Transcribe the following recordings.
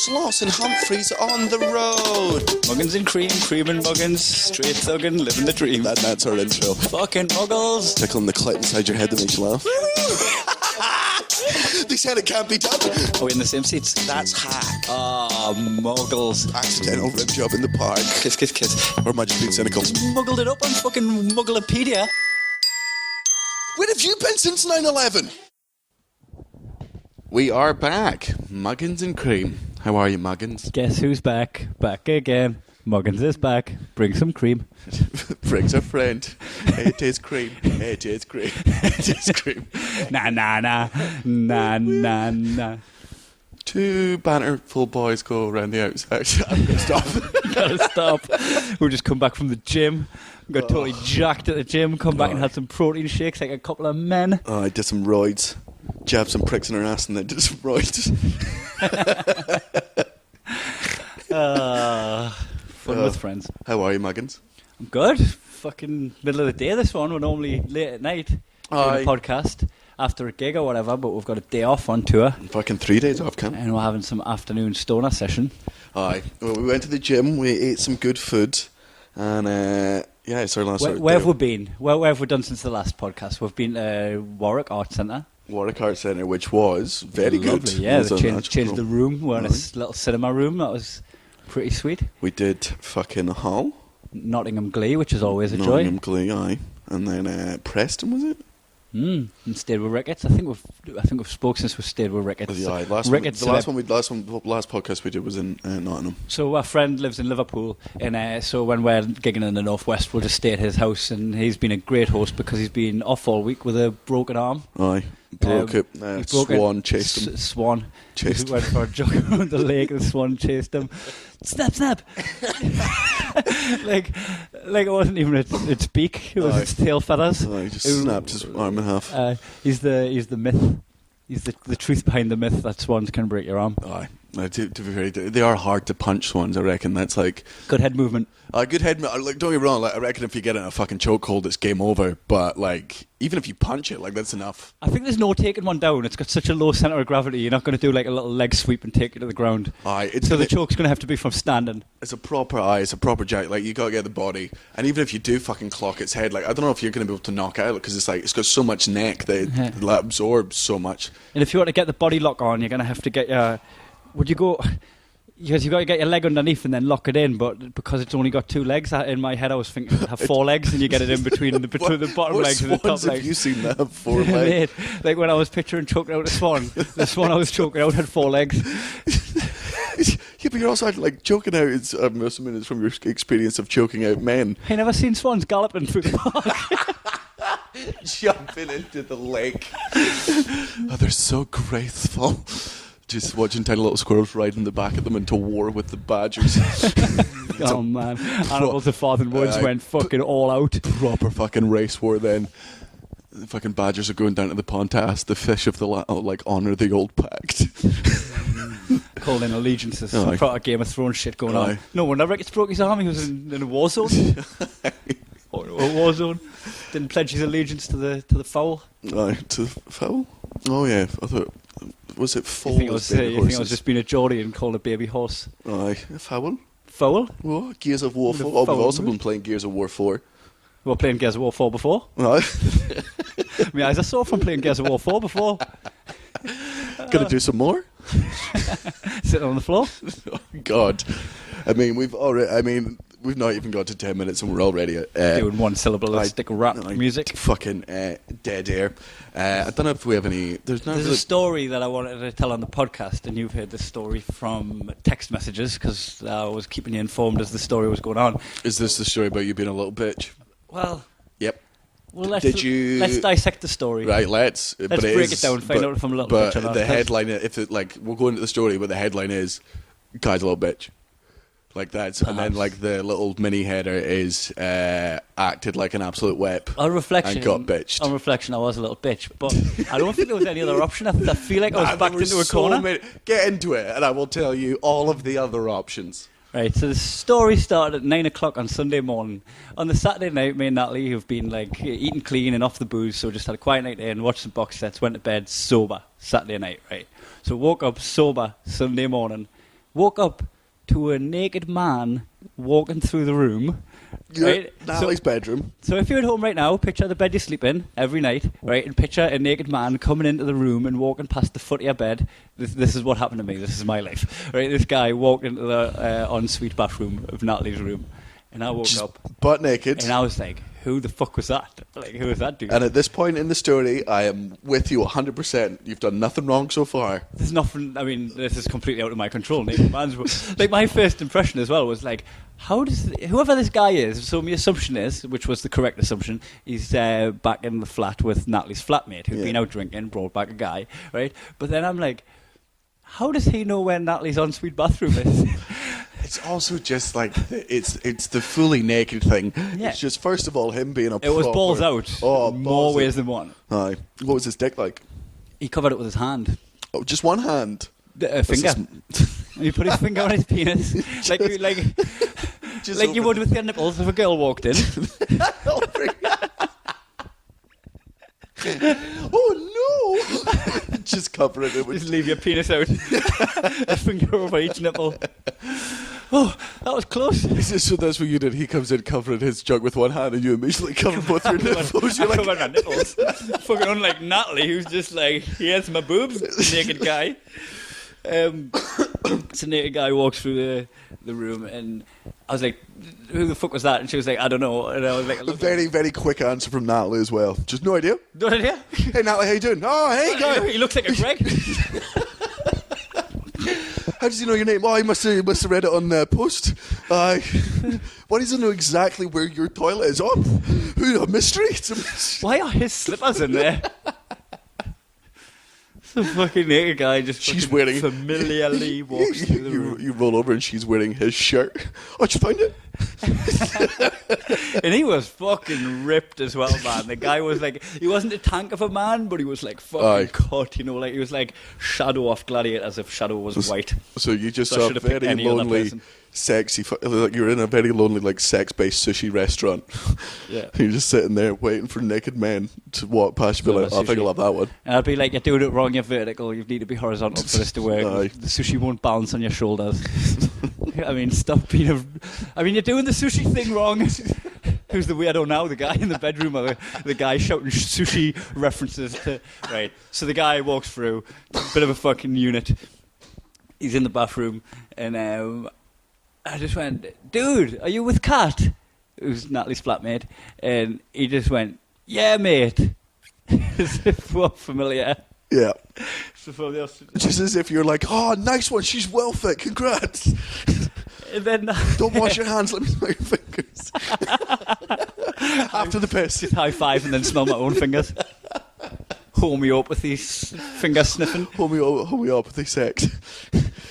Sloss and Humphries on the road. Muggins and cream, cream and muggins, straight thuggin', living the dream. That's our intro. Fucking muggles. Tickling the clit inside your head that makes you laugh. They said it can't be done. Are we in the same seats? That's hot. Ah, muggles. Accidental rib job in the park. Kiss, kiss, kiss. Or am I just being cynical? Muggled it up on fucking Mugglepedia. Where have you been since 9/11? We are back. Muggins and cream. How are you, Muggins? Guess who's back? Back again. Muggins is back. Bring some cream. Brings a friend. It is cream. It is cream. It is cream. Nah, nah, nah. Nah, nah, nah. Two banterful boys go around the outside. I'm going to stop. Gotta stop. We've just come back from the gym. We got totally jacked at the gym. Come back and had some protein shakes like a couple of men. Oh, I did some roids. Jabbed some pricks in her ass and then did some roids. Fun with friends. How are you, Muggins? I'm good. Fucking middle of the day this one. We're normally late at night doing a podcast after a gig or whatever, but we've got a day off on tour. Fucking 3 days off, Cam. And we're having some afternoon stoner session. Aye. Well, we went to the gym, we ate some good food, and yeah, it's our last Where have we been? Where have we done since the last podcast? We've been to Warwick Arts Centre. Warwick Arts Centre, which was very good. Yeah, they changed the room. We're in a little cinema room. That was pretty sweet. We did fucking Hull. Nottingham Glee, which is always a joy. Nottingham Glee, aye. And then Preston, was it? And stayed with Ricketts. I think we've spoke since we've stayed with Ricketts. Yeah, last podcast we did was in Nottingham. So our friend lives in Liverpool, and so when we're gigging in the northwest, we'll just stay at his house. And he's been a great host because he's been off all week with a broken arm. Aye, broke it. Swan chased him. Swan chased him. Went for a jog around the lake. The swan chased him. Snap, snap. like it wasn't even its beak; it was its tail feathers. He just snapped his arm in half. He's the myth. He's the truth behind the myth that swans can break your arm. Aye. To be fair, they are hard to punch, swans. I reckon that's like good head movement. Good head. Like, don't get me wrong. Like, I reckon if you get in a fucking chokehold, it's game over. But like, even if you punch it, like that's enough. I think there's no taking one down. It's got such a low centre of gravity. You're not going to do like a little leg sweep and take it to the ground. Aye. So the choke's going to have to be from standing. It's a proper jack. Like, you got to get the body. And even if you do fucking clock its head, like, I don't know if you're going to be able to knock it out because it's like, it's got so much neck that it absorbs so much. And if you want to get the body lock on, you're going to have to get your... Would you go... Because you've got to get your leg underneath and then lock it in, but because it's only got two legs, in my head I was thinking it'd have four legs and you get it in between the bottom legs and the top legs. Have you seen that have four legs? Like when I was picturing choking out a swan, the swan I was choking out had four legs. Yeah, but you're also like choking out. I'm assuming it's from your experience of choking out men. I never seen swans galloping through the park. Jumping into the lake. Oh, they're so graceful. Just watching tiny little squirrels riding the back of them into war with the badgers. Oh man, Animals of Farthing Woods went fucking all out. Proper fucking race war then. The fucking badgers are going down to the pond to ask the fish if they'll honour the old pact. Calling allegiances. Some proper Game of Thrones shit going on. No wonder Ricketts broke his arm. He was in a war zone. A war zone. Didn't pledge his allegiance to the fowl. Aye, to the fowl? Oh yeah, I thought... Was it foal? You think I was just being a Geordie and called a baby horse? Aye, a fowl. Fowl? What? Gears of War 4. Oh, we've also been playing Gears of War 4. We were playing Gears of War 4 before? Aye. My eyes are sore from playing Gears of War 4 before. Gonna do some more? Sitting on the floor? Oh, God. I mean, we've not even got to 10 minutes and we're already doing one syllable of stick rap music. Fucking dead air. I don't know if we have any... There's a story that I wanted to tell on the podcast, and you've heard this story from text messages because I was keeping you informed as the story was going on. Is this the story about you being a little bitch? Well... Yep. Well, let's dissect the story. Right, let's break it down and find out if I'm a little bitch or not. But the headline, we'll go into the story, but the headline is, guy's a little bitch. Like that, and then like the little mini header is acted like an absolute wep. On reflection, and got bitched. On reflection, I was a little bitch, but I don't think there was any other option. I feel like I was backed into a corner. Get into it, and I will tell you all of the other options. Right, so the story started at 9 o'clock on Sunday morning. On the Saturday night, me and Natalie have been like eating clean and off the booze, so just had a quiet night in, watched some box sets, went to bed sober Saturday night. Right, so woke up sober Sunday morning. woke up to a naked man walking through the room. Right? Natalie's bedroom. So if you're at home right now, picture the bed you sleep in every night, right? And picture a naked man coming into the room and walking past the foot of your bed. This is what happened to me. This is my life, right? This guy walked into the ensuite bathroom of Natalie's room, and I woke up butt naked, and I was like, "Who the fuck was that? Like, who was that dude?" And at this point in the story, I am with you 100%. You've done nothing wrong so far. There's nothing. I mean, this is completely out of my control. Naked man's like my first impression as well was like, how does whoever this guy is? So my assumption is, which was the correct assumption, he's back in the flat with Natalie's flatmate who'd been out drinking, brought back a guy, right? But then I'm like, how does he know where Natalie's ensuite bathroom is? It's also just like it's the fully naked thing. Yeah. It's just first of all him being a. It was balls out. Oh, more ways than one. Aye. What was his dick like? He covered it with his hand. Oh, just one hand. Finger. He put his finger on his penis, like you would with your nipples if a girl walked in. Oh no! Just cover it. Just leave your penis out. A finger over each nipple. Oh, that was close. So that's what you did. He comes in covering his jug with one hand, and you immediately cover both your nipples. You're like, covered my nipples. Fucking unlike Natalie, who's just like, here's my boobs, naked guy. So naked guy walks through the room, and I was like, who the fuck was that? And she was like, I don't know. And I was like, a very, very quick answer from Natalie as well. Just no idea. No idea? Hey Natalie, how you doing? Oh, hey guy. He looks like a Greg. How does he know your name? Oh, he must have read it on Post. Why does he know exactly where your toilet is? Oh, who, a mystery? It's a mystery. Why are his slippers in there? The fucking naked guy just she's wearing familiarly walks through the room. You roll over and she's wearing his shirt. Oh, did you find it? And he was fucking ripped as well, man. The guy was like, he wasn't a tank of a man, but he was like fucking cut, you know, like he was like Shadow off Gladiator, as if Shadow was white. So you just saw a very lonely, sexy, like you're in a very lonely, like sex-based sushi restaurant. Yeah. You're just sitting there waiting for naked men to walk past you, be like, oh, I think I'll have that one. And I'd be like, you're doing it wrong, you're vertical, you need to be horizontal for this to work. The sushi won't bounce on your shoulders. I mean, stop being you're doing the sushi thing wrong. Who's the weirdo now? The guy in the bedroom or the guy shouting sushi references to... Right, so the guy walks through, bit of a fucking unit. He's in the bathroom, and I just went, dude, are you with Kat? Who's Natalie's flatmate. And he just went, yeah, mate. As if we're familiar. Yeah. So just as if you're like, oh, nice one, she's well fit, congrats. And then don't wash your hands, let me smell your fingers. After the piss. Just high five and then smell my own fingers. Homeopathy finger sniffing. Homeopathy sex.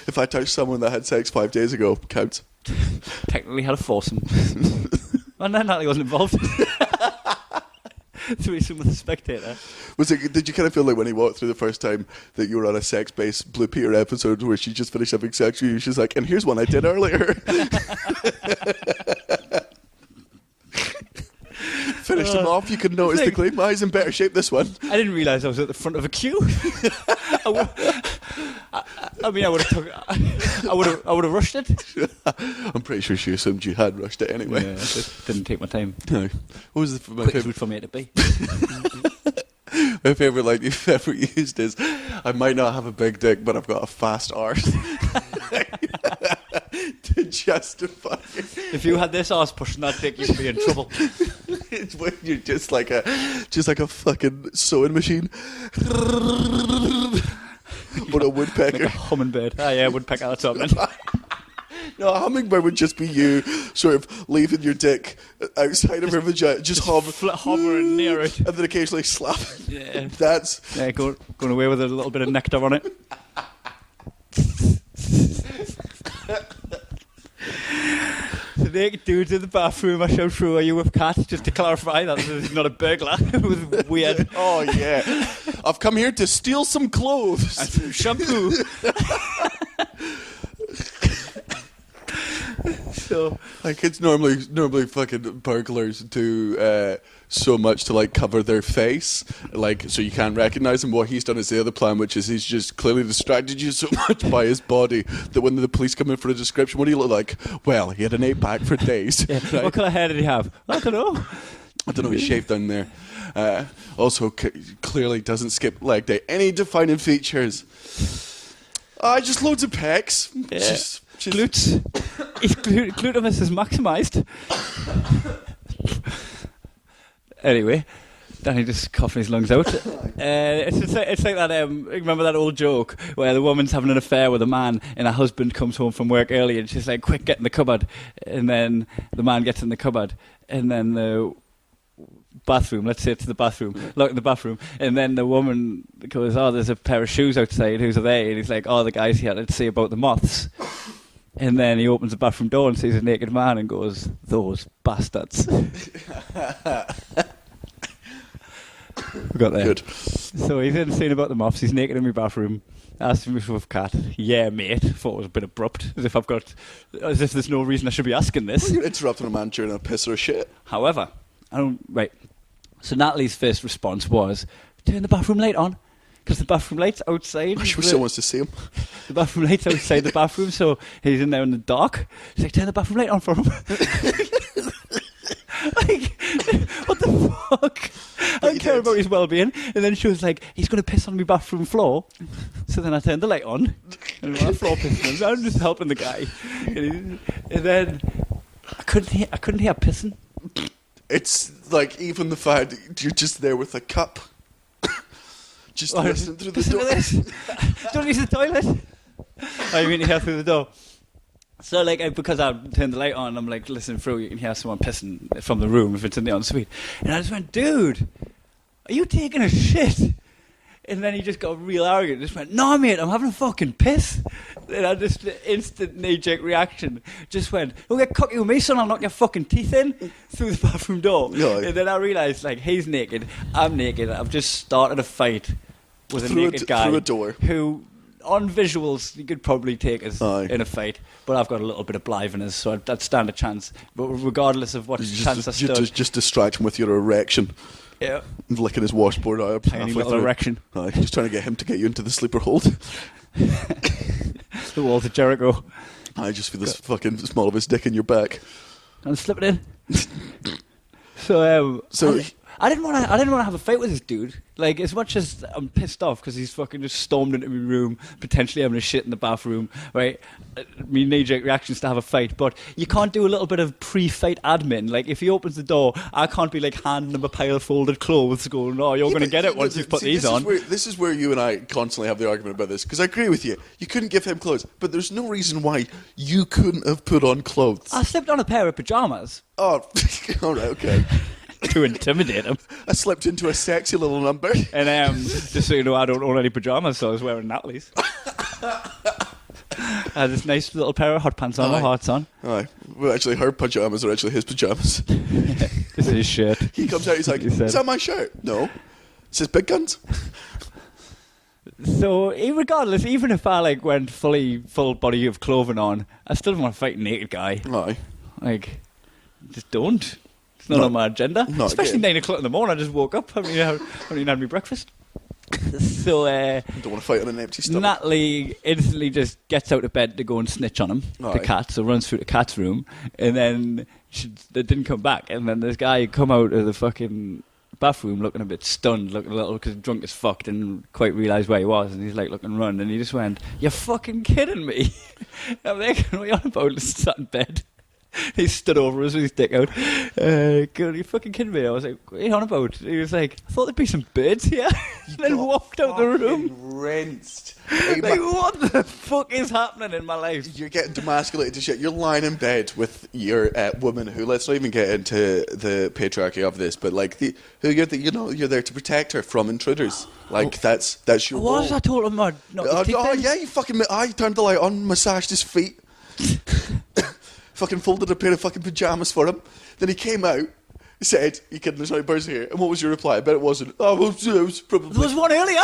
If I touched someone that had sex 5 days ago, counts. Technically had a foursome. And then Natalie wasn't involved. Threesome with a spectator. Did you kind of feel like when he walked through the first time that you were on a sex-based Blue Peter episode where she just finished having sex with you? She's like, and here's one I did earlier. Finished him off. You could notice the claim. He's in better shape this one. I didn't realise I was at the front of a queue. I would have rushed it. I'm pretty sure she assumed you had rushed it anyway. Yeah, I just didn't take my time. No. What was my favourite from A to B? My favourite line you've ever used is, I might not have a big dick, but I've got a fast arse. To justify it. If you had this arse pushing that dick, you'd be in trouble. It's when you're just like a fucking sewing machine. Or a woodpecker. Like a hummingbird. Ah, yeah, woodpecker, that's what I meant. No, a hummingbird would just be you sort of leaving your dick outside of her vagina, just hovering near it. And then occasionally slap. Yeah. That's... Yeah, going away with a little bit of nectar on it. The naked dude's in the bathroom. I showed through, are you with Kat? Just to clarify, that is not a burglar. It was weird. Oh, yeah. I've come here to steal some clothes. And some shampoo. So, like, it's normally fucking burglars do so much to like cover their face, like, so you can't recognize him. What he's done is the other plan, which is he's just clearly distracted you so much by his body that when the police come in for a description, what do you look like? Well, he had an 8-pack for days. yeah. Right? What colour hair did he have? I don't know. He shaved down there. Also, clearly doesn't skip leg day. Any defining features? Just loads of pecs. Yeah. Just Glutes. His glutimus is maximised. Anyway, Danny just coughing his lungs out. It's like that. Remember that old joke where the woman's having an affair with a man, and her husband comes home from work early, and she's like, "Quick, get in the cupboard." And then the man gets in the cupboard, and then the bathroom. Let's say it's the bathroom. Look in the bathroom, and then the woman goes, "Oh, there's a pair of shoes outside. Whose are they?" And he's like, "Oh, the guys here. Let's see about the moths." And then he opens the bathroom door and sees a naked man and goes, "Those bastards." We got there. Good. So he's in the scene about the moths. He's naked in my bathroom. Asked me if we've cat. Yeah, mate. Thought it was a bit abrupt. As if there's no reason I should be asking this. You're interrupting a man during a piss or a shit. However, right. So Natalie's first response was, "Turn the bathroom light on." Because the bathroom light's outside. I'm sure someone wants to see him. The bathroom light's outside the bathroom, so he's in there in the dark. He's like, "Turn the bathroom light on for him." Like, what the fuck? I don't care about his well-being. And then she was like, "He's going to piss on my bathroom floor." So then I turned the light on. And my floor pissing. So I'm just helping the guy. And then I couldn't hear pissing. It's like even the fact that you're just there with a cup. Just listening through the door. Don't use the toilet. Oh, you mean to hear through the door? So, like, because I turned the light on, I'm like, listening through, you can hear someone pissing from the room if it's in the ensuite. And I just went, "Dude, are you taking a shit?" And then he just got real arrogant. Just went, "No, mate, I'm having a fucking piss." And I just, instant knee-jerk reaction, just went, "Don't get cocky with me, son, I'll knock your fucking teeth in," through the bathroom door. No. And then I realised, like, he's naked, I'm naked, I've just started a fight with a naked guy. Through a door. Who, on visuals, you could probably take us in a fight, but I've got a little bit of blitheness, so I'd stand a chance. But regardless of what chance I stood... Just distract him with your erection. Yeah. Licking his washboard out. Tiny little erection. Just trying to get him to get you into the sleeper hold. The walls of Jericho. I just feel this fucking small of his dick in your back. And slip it in. So I didn't want to have a fight with this dude. Like, as much as I'm pissed off because he's fucking just stormed into my room, potentially having a shit in the bathroom, right? My knee-jerk reaction is to have a fight, but you can't do a little bit of pre-fight admin. Like, if he opens the door, I can't be like handing him a pile of folded clothes going, "Oh, you're going to get it once you've put these on." This is where you and I constantly have the argument about this, because I agree with you. You couldn't give him clothes, but there's no reason why you couldn't have put on clothes. I slipped on a pair of pyjamas. Oh, all right, okay. To intimidate him. I slipped into a sexy little number. And just so you know, I don't own any pyjamas, so I was wearing Natalie's. I had this nice little pair of hot pants on, with hearts on. Aye. Well, actually, her pyjamas are actually his pyjamas. This is his shirt. He comes out, he's like, "Is that my shirt?" "No." It says "Big Guns." So, regardless, even if I like went full body of clothing on, I still don't want to fight a naked guy. Aye. Like, just don't. It's not on my agenda. Especially 9 o'clock in the morning. I just woke up. I haven't even had my breakfast. So, don't want to fight on an empty stomach. Natalie instantly just gets out of bed to go and snitch on him, the cat. So runs through the cat's room, and then they didn't come back. And then this guy come out of the fucking bathroom looking a bit stunned, looking a little because drunk as fuck, didn't quite realise where he was, and he's like looking run, and he just went, "You're fucking kidding me!" I'm like, "What are you on about?" Sat in bed. He stood over us with his dick out. Are you fucking kidding me? I was like, "What are you on about?" He was like, "I thought there'd be some birds here." And then walked out the room. Rinsed. Like, what the fuck is happening in my life? You're getting demasculated to shit. You're lying in bed with your woman who, let's not even get into the patriarchy of this, but like you're there to protect her from intruders. Like that's your role. What was I told him? Yeah, you fucking. I turned the light on, massaged his feet. Fucking folded a pair of fucking pyjamas for him. Then he came out, said, "You kidding, there's no birds here." And what was your reply? I bet it wasn't. "Oh, well, it was probably..." There was one earlier.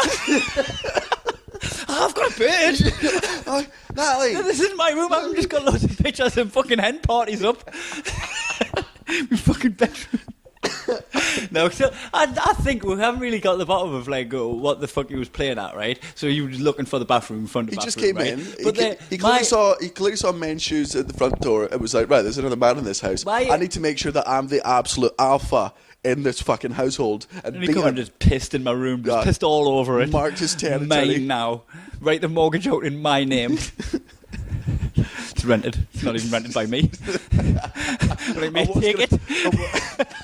I've got a bird. Oh, Natalie. This is my room. I've just got loads of pictures of fucking hen parties up. My fucking bedroom. No, so I think we haven't really got to the bottom of like what the fuck he was playing at, right? So he was looking for the bathroom in front of the bathroom. He just came right? in. But He clearly saw men's shoes at the front door. It was like, right, there's another man in this house. I need to make sure that I'm the absolute alpha in this fucking household. And he come and just pissed in my room, just pissed all over it. Marked his territory. Mine now. Write the mortgage out in my name. It's rented. It's not even rented by me. Like, mate, take it.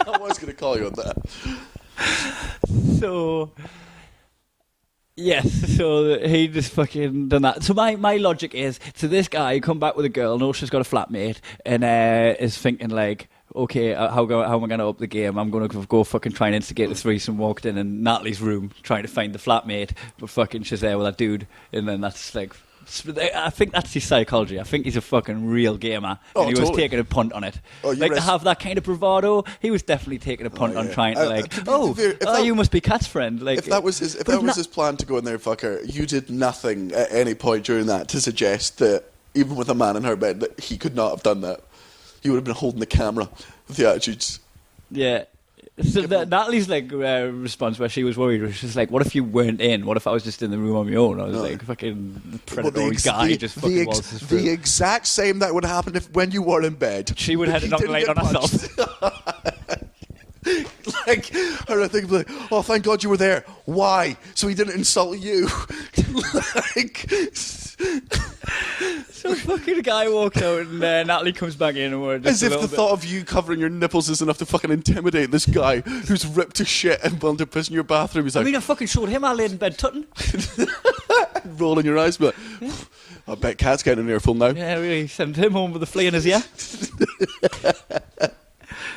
I was going to call you on that. So, yes, so he just fucking done that. So my logic is, so this guy come back with a girl, knows she's got a flatmate, and is thinking like, okay, how am I going to up the game? I'm going to go fucking try and instigate the threesome. Walked in Natalie's room trying to find the flatmate, but fucking she's there with that dude, and then that's like, I think that's his psychology. I think he's a fucking real gamer, and he was taking a punt on it. To have that kind of bravado, he was definitely taking a punt on trying to like, you must be Cat's friend. Like, if that was his plan to go in there, fucker, you did nothing at any point during that to suggest that even with a man in her bed that he could not have done that. He would have been holding the camera with the attitudes. Yeah. So Natalie's like response where she was worried was just like, what if you weren't in? What if I was just in the room on my own? I was like, fucking predatory guy just fucking waltzes through. The exact same that would happen when you were in bed. She would have had to knock light on herself. Like, her thing like, oh, thank God you were there. Why? So he didn't insult you. Like... So fucking guy walks out and Natalie comes back in and we're just as if the thought of you covering your nipples is enough to fucking intimidate this guy who's ripped to shit and willing to piss in your bathroom. He's like, I mean, I fucking showed him I laid in bed tutting. Rolling your eyes, but I bet Cat's getting an earful now. Yeah, really. Send him home with a flea in his ear.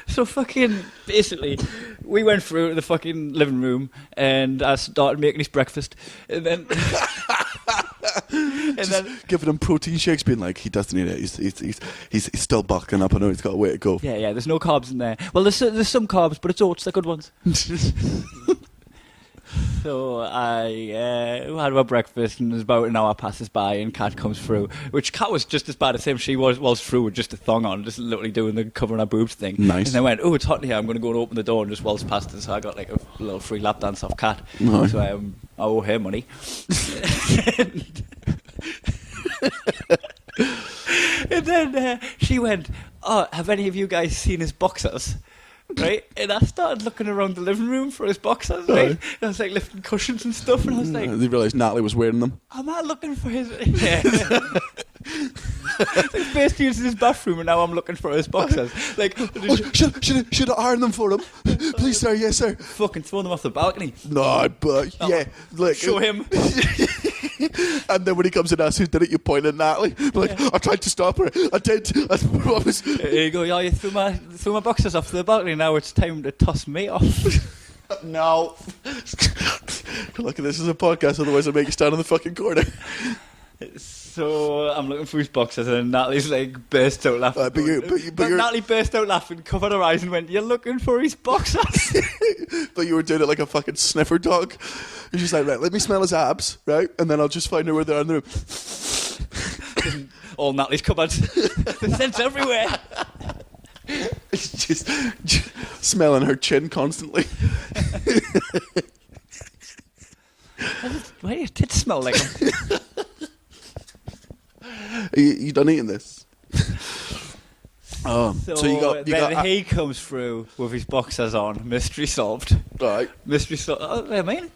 So fucking basically, we went through the fucking living room and I started making his breakfast, and then giving him protein shakes, being like, he doesn't need it. He's still bulking up. I know he's got a way to go. Yeah. There's no carbs in there. Well, there's some carbs, but it's oats. They're good ones. So I had my breakfast, and there's about an hour passes by, and Kat comes through. Which Kat was just as bad as him. She was through with just a thong on, just literally doing the covering her boobs thing. Nice. And I went, oh, it's hot in here. I'm going to go and open the door and just waltz past it. So I got like a little free lap dance off Kat. Nice. So I owe her money. And then she went, oh, have any of you guys seen his boxers? Right, and I started looking around the living room for his boxers, right? And I was like lifting cushions and stuff, and I was like, they realised Natalie was wearing them. am I looking for his? Yeah. Like, first he was in his bathroom, and now I'm looking for his boxers. Like, should I iron them for him? Please, sir. Yes, sir. Fucking throw them off the balcony. No, but yeah, like show him. And then when he comes and asks who did it, you point at Natalie. Like, I tried to stop her. I did. I promise. There you go. Yeah, you threw my boxers off the balcony. Now it's time to toss me off. No. Look at this as a podcast, otherwise I'll make you stand in the fucking corner. So I'm looking for his boxers, and Natalie's like burst out laughing. But Natalie burst out laughing, covered her eyes, and went, "You're looking for his boxers." But you were doing it like a fucking sniffer dog. You're just like, right, let me smell his abs, right, and then I'll just find out where they are in the room. All Natalie's cupboards. The scent's everywhere. It's just smelling her chin constantly. Why do your tits smell like them? You done eating this? So you got he comes through with his boxers on. Mystery solved. Right. Mystery solved. Oh, I mean.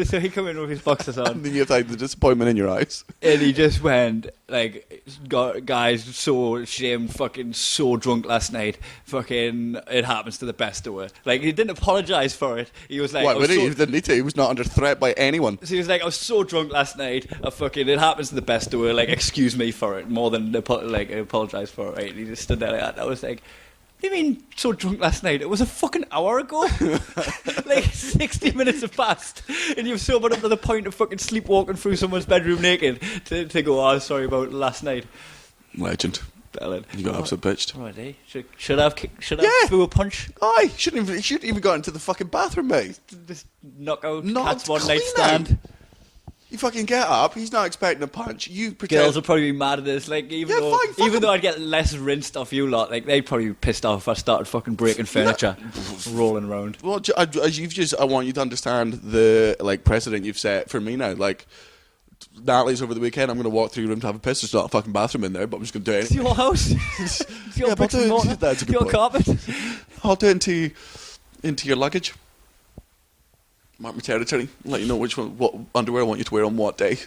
So he come in with his boxers on. And then you have like the disappointment in your eyes. And he just went, like, guys, so ashamed, fucking so drunk last night. Fucking, it happens to the best of us. Like, he didn't apologise for it. He was like... What, he didn't need to. He was not under threat by anyone. So he was like, I was so drunk last night. It happens to the best of us. Like, excuse me for it. More than, apologise for it, right? And he just stood there like that. I was like... What do you mean so drunk last night? It was a fucking hour ago. Like 60 minutes have passed, and you've sobered up to the point of fucking sleepwalking through someone's bedroom naked to go, oh, sorry about last night. Legend. Bellin. You got absolute bitched. Right, eh? Should I have threw a punch? Aye, shouldn't even got into the fucking bathroom, mate. Just knock out Not Cat's one night clean out. stand. You fucking get up. He's not expecting a punch. You pretend. Girls will probably be mad at this. Like, even though I'd get less rinsed off you lot, like, they'd probably be pissed off if I started fucking breaking furniture, rolling around. Well, I want you to understand the like precedent you've set for me now. Like, Natalie's over the weekend. I'm going to walk through your room to have a piss. There's not a fucking bathroom in there, but I'm just going to do it. It's your house. It's your bricks and mortar. That's a good your point. carpet. I'll do it into your luggage. Mark my territory. Let you know what underwear I want you to wear on what day.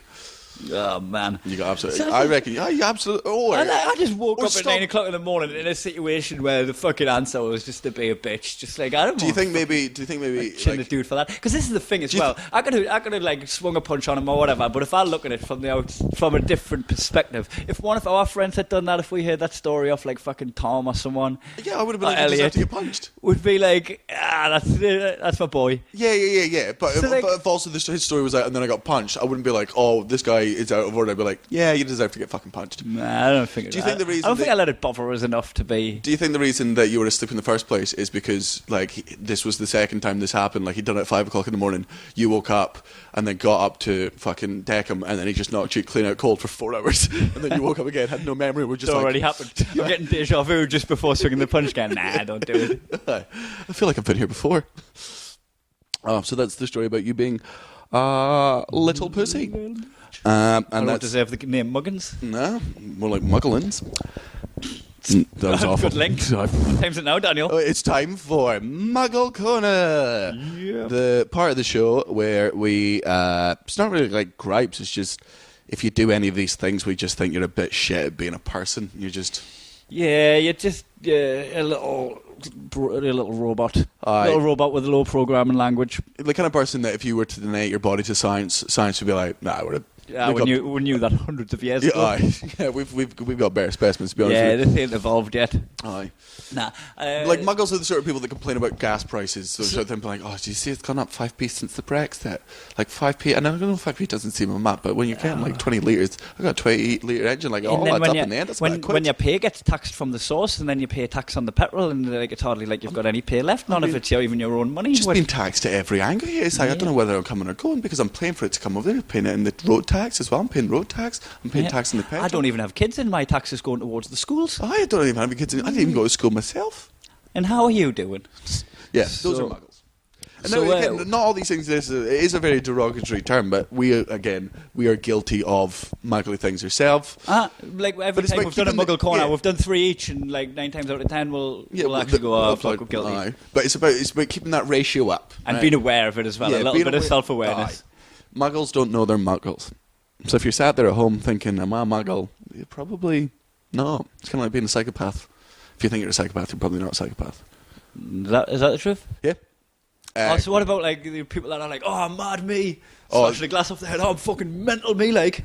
Oh, man. You got absolutely. I reckon. Yeah, you absolutely. Oh, I just woke up stop. at 9 o'clock in the morning in a situation where the fucking answer was just to be a bitch. Just like, I don't. Do you think maybe? Chin the dude for that? Because this is the thing as well. I could have like swung a punch on him or whatever. But if I look at it from a different perspective, if one of our friends had done that, if we heard that story off like fucking Tom or someone, yeah, I would have been like, Elliot to get punched. Would be like, that's my boy. Yeah. But, So but if also his story was out and then I got punched, I wouldn't be like, oh, this guy is out of order. I'd be like, yeah, you deserve to get fucking punched. Nah, I don't think. Do you think the reason? I don't think I let it bother us enough to be. Do you think the reason that you were asleep in the first place is because like this was the second time this happened? Like he'd done it at 5 o'clock in the morning. You woke up and then got up to fucking deck him, and then he just knocked you clean out cold for 4 hours, and then you woke up again, had no memory. We're just It like, already happened. You're getting deja vu just before swinging the punch again. Nah, don't do it. I feel like I've been here before. So that's the story about you being little pussy. And I don't that deserve the name Muggins. No, more like Muggins. That was awful. Good link. What time's it now, Daniel? Oh, it's time for Muggle Corner. Yeah. The part of the show where we it's not really like gripes. It's just if you do any of these things, we just think you're a bit shit at being a person. You're just you're just a little robot. Aye. A little robot with a low programming language. the kind of person that if you were to donate your body to science would be like, nah, we're. Yeah, we knew that hundreds of years ago. Aye. Yeah, we've got better specimens to be honest. Yeah, with you. they ain't evolved yet. Aye. Nah. Like muggles are the sort of people that complain about gas prices. So sort of them like, oh, do you see it's gone up 5p since the Brexit? Like 5p, and I don't know 5p doesn't seem a map, but when you're getting like 20 litres, I got a 20-litre engine, like all that's up in the end. That's when your pay gets taxed from the source, and then you pay tax on the petrol, and like it's hardly like you've got any pay left. None of it's even your own money. Just being taxed at every angle. Yeah, it's like I don't know whether I'm coming or going because I'm paying for it to come over there. I'm paying it in the road tax as well. I'm paying road tax. I'm paying tax in the petrol. I don't even have kids, and my tax is going towards the schools. I don't even have any kids. I didn't even go to school myself. And how are you doing? Yeah, those are muggles. And so, now, again, not all these things. It is a very derogatory term, but we are guilty of muggly things ourselves. Like every time we've done a Muggle Corner, we've done 3 each, and like 9 times out of 10 we'll actually go, oh, fuck, we're guilty. Aye. But it's about keeping that ratio up. And right? being aware of it as well, a little bit of self-awareness. Aye. Muggles don't know they're muggles. So if you're sat there at home thinking, am I a muggle? You're probably not. It's kind of like being a psychopath. If you think you're a psychopath, you're probably not a psychopath. Is that the truth? Yeah. So what about like the people that are like, oh, mad me, smash the glass off the head, oh, I'm fucking mental me, like.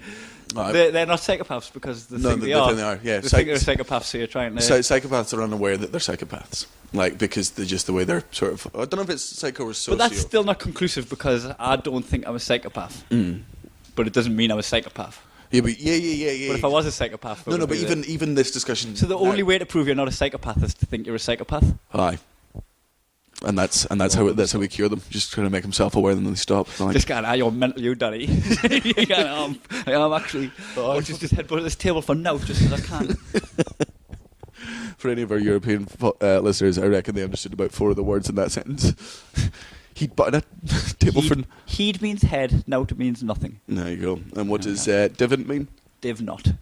They're not psychopaths because they think they are. Yeah, they think they're psychopaths, so you're trying to... Psychopaths are unaware that they're psychopaths. Like, because they're just the way they're sort of... I don't know if it's psycho or socio. But that's still not conclusive because I don't think I'm a psychopath. But it doesn't mean I'm a psychopath. Yeah. But if I was a psychopath... But even this discussion... So the only way to prove you're not a psychopath is to think you're a psychopath? Aye. And that's how we cure them. Just trying to make them self-aware and then they stop. Like, just going, you're mental, you Danny. You're going, I'm actually... I'll just headbutt this table for now, just because I can. For any of our European listeners, I reckon they understood about 4 of the words in that sentence. He'd button a table for... Heed means head, nout means nothing. There you go. And what does divot mean? Div not.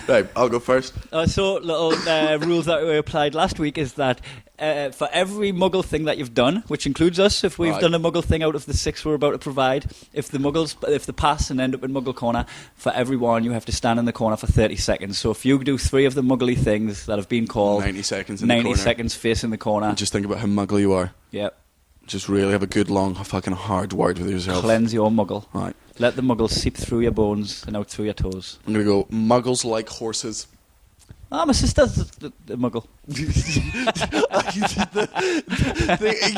Right, I'll go first. So, little rules that we applied last week is that for every Muggle thing that you've done, which includes us, if we've done a Muggle thing out of the 6 we're about to provide, if they pass and end up in Muggle Corner, for everyone you have to stand in the corner for 30 seconds. So if you do 3 of the muggly things that have been called... 90 seconds in the corner. 90 seconds facing the corner. And just think about how muggle you are. Yep. Just really have a good, long, fucking hard word with yourself. Cleanse your Muggle. Right. Let the Muggle seep through your bones and out through your toes. I'm going to go, muggles like horses. My sister's the Muggle.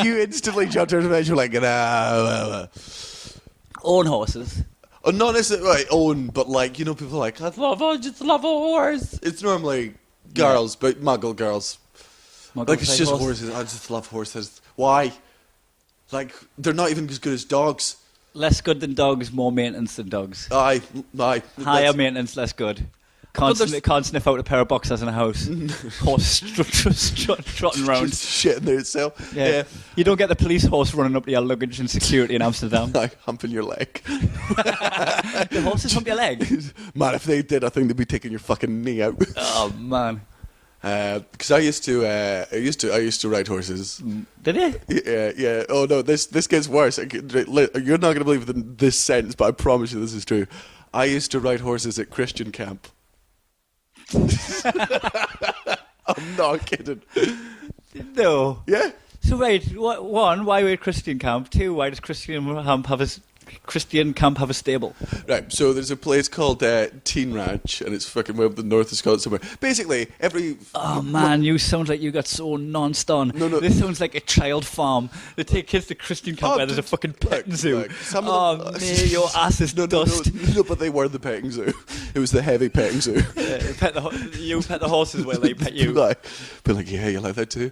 You instantly jumped out of bed. You're like, Own horses. Oh, not necessarily own, but like, people are like, I just love a horse. It's normally girls, but muggle girls. Muggles Like, it's just horses. horses. I just love horses. Why? Like, they're not even as good as dogs. Less good than dogs, more maintenance than dogs. Aye. Higher maintenance, less good. Can't sniff out a pair of boxers in a house. Horse trotting round. Just shitting there itself. Yeah. You don't get the police horse running up to your luggage and security in Amsterdam. Like humping your leg. The horses hump your leg? Man, if they did, I think they'd be taking your fucking knee out. Oh, man. Because I used to ride horses. Did you? Yeah. Oh no, this gets worse. You're not gonna believe this sentence, but I promise you this is true. I used to ride horses at Christian camp. I'm not kidding. No. Yeah. So wait, one, why were at Christian camp? Two, why does Christian camp have a stable? Right, so there's a place called Teen Ranch, and it's fucking way up the north of Scotland somewhere. Basically, Oh man, you sound like you got so non-stun. No. This sounds like a child farm. They take kids to Christian camp where there's a fucking petting zoo. Mate, your ass is dust. No, but they were the petting zoo. It was the heavy petting zoo. You pet the horses while they pet you. Be like, yeah, you like that too.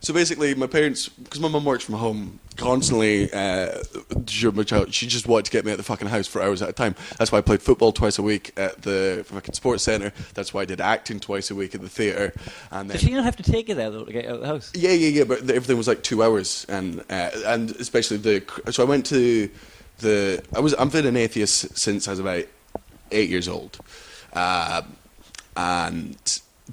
So basically, my parents, because my mum works from home constantly during my child, she just wanted to get me at the fucking house for hours at a time. That's why I played football twice a week at the fucking sports centre. That's why I did acting twice a week at the theatre. And then, did she not have to take you there though to get out of the house? Yeah. But everything was like 2 hours, and especially so I went to I've been an atheist since I was about 8 years old,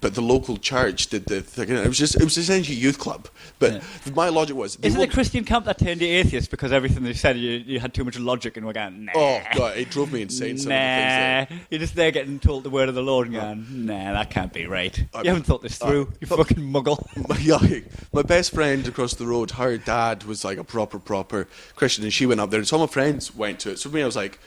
but the local church did the thing. It was essentially a youth club. But my logic was... Is it a Christian camp that turned you atheist because everything they said, you had too much logic and were going, nah. Oh, God, it drove me insane. Some of the things you're just there getting told the word of the Lord and going, nah, that can't be right. You haven't thought this through, you fucking muggle. My best friend across the road, her dad was like a proper Christian, and she went up there, and some of my friends went to it. So for me, I was like...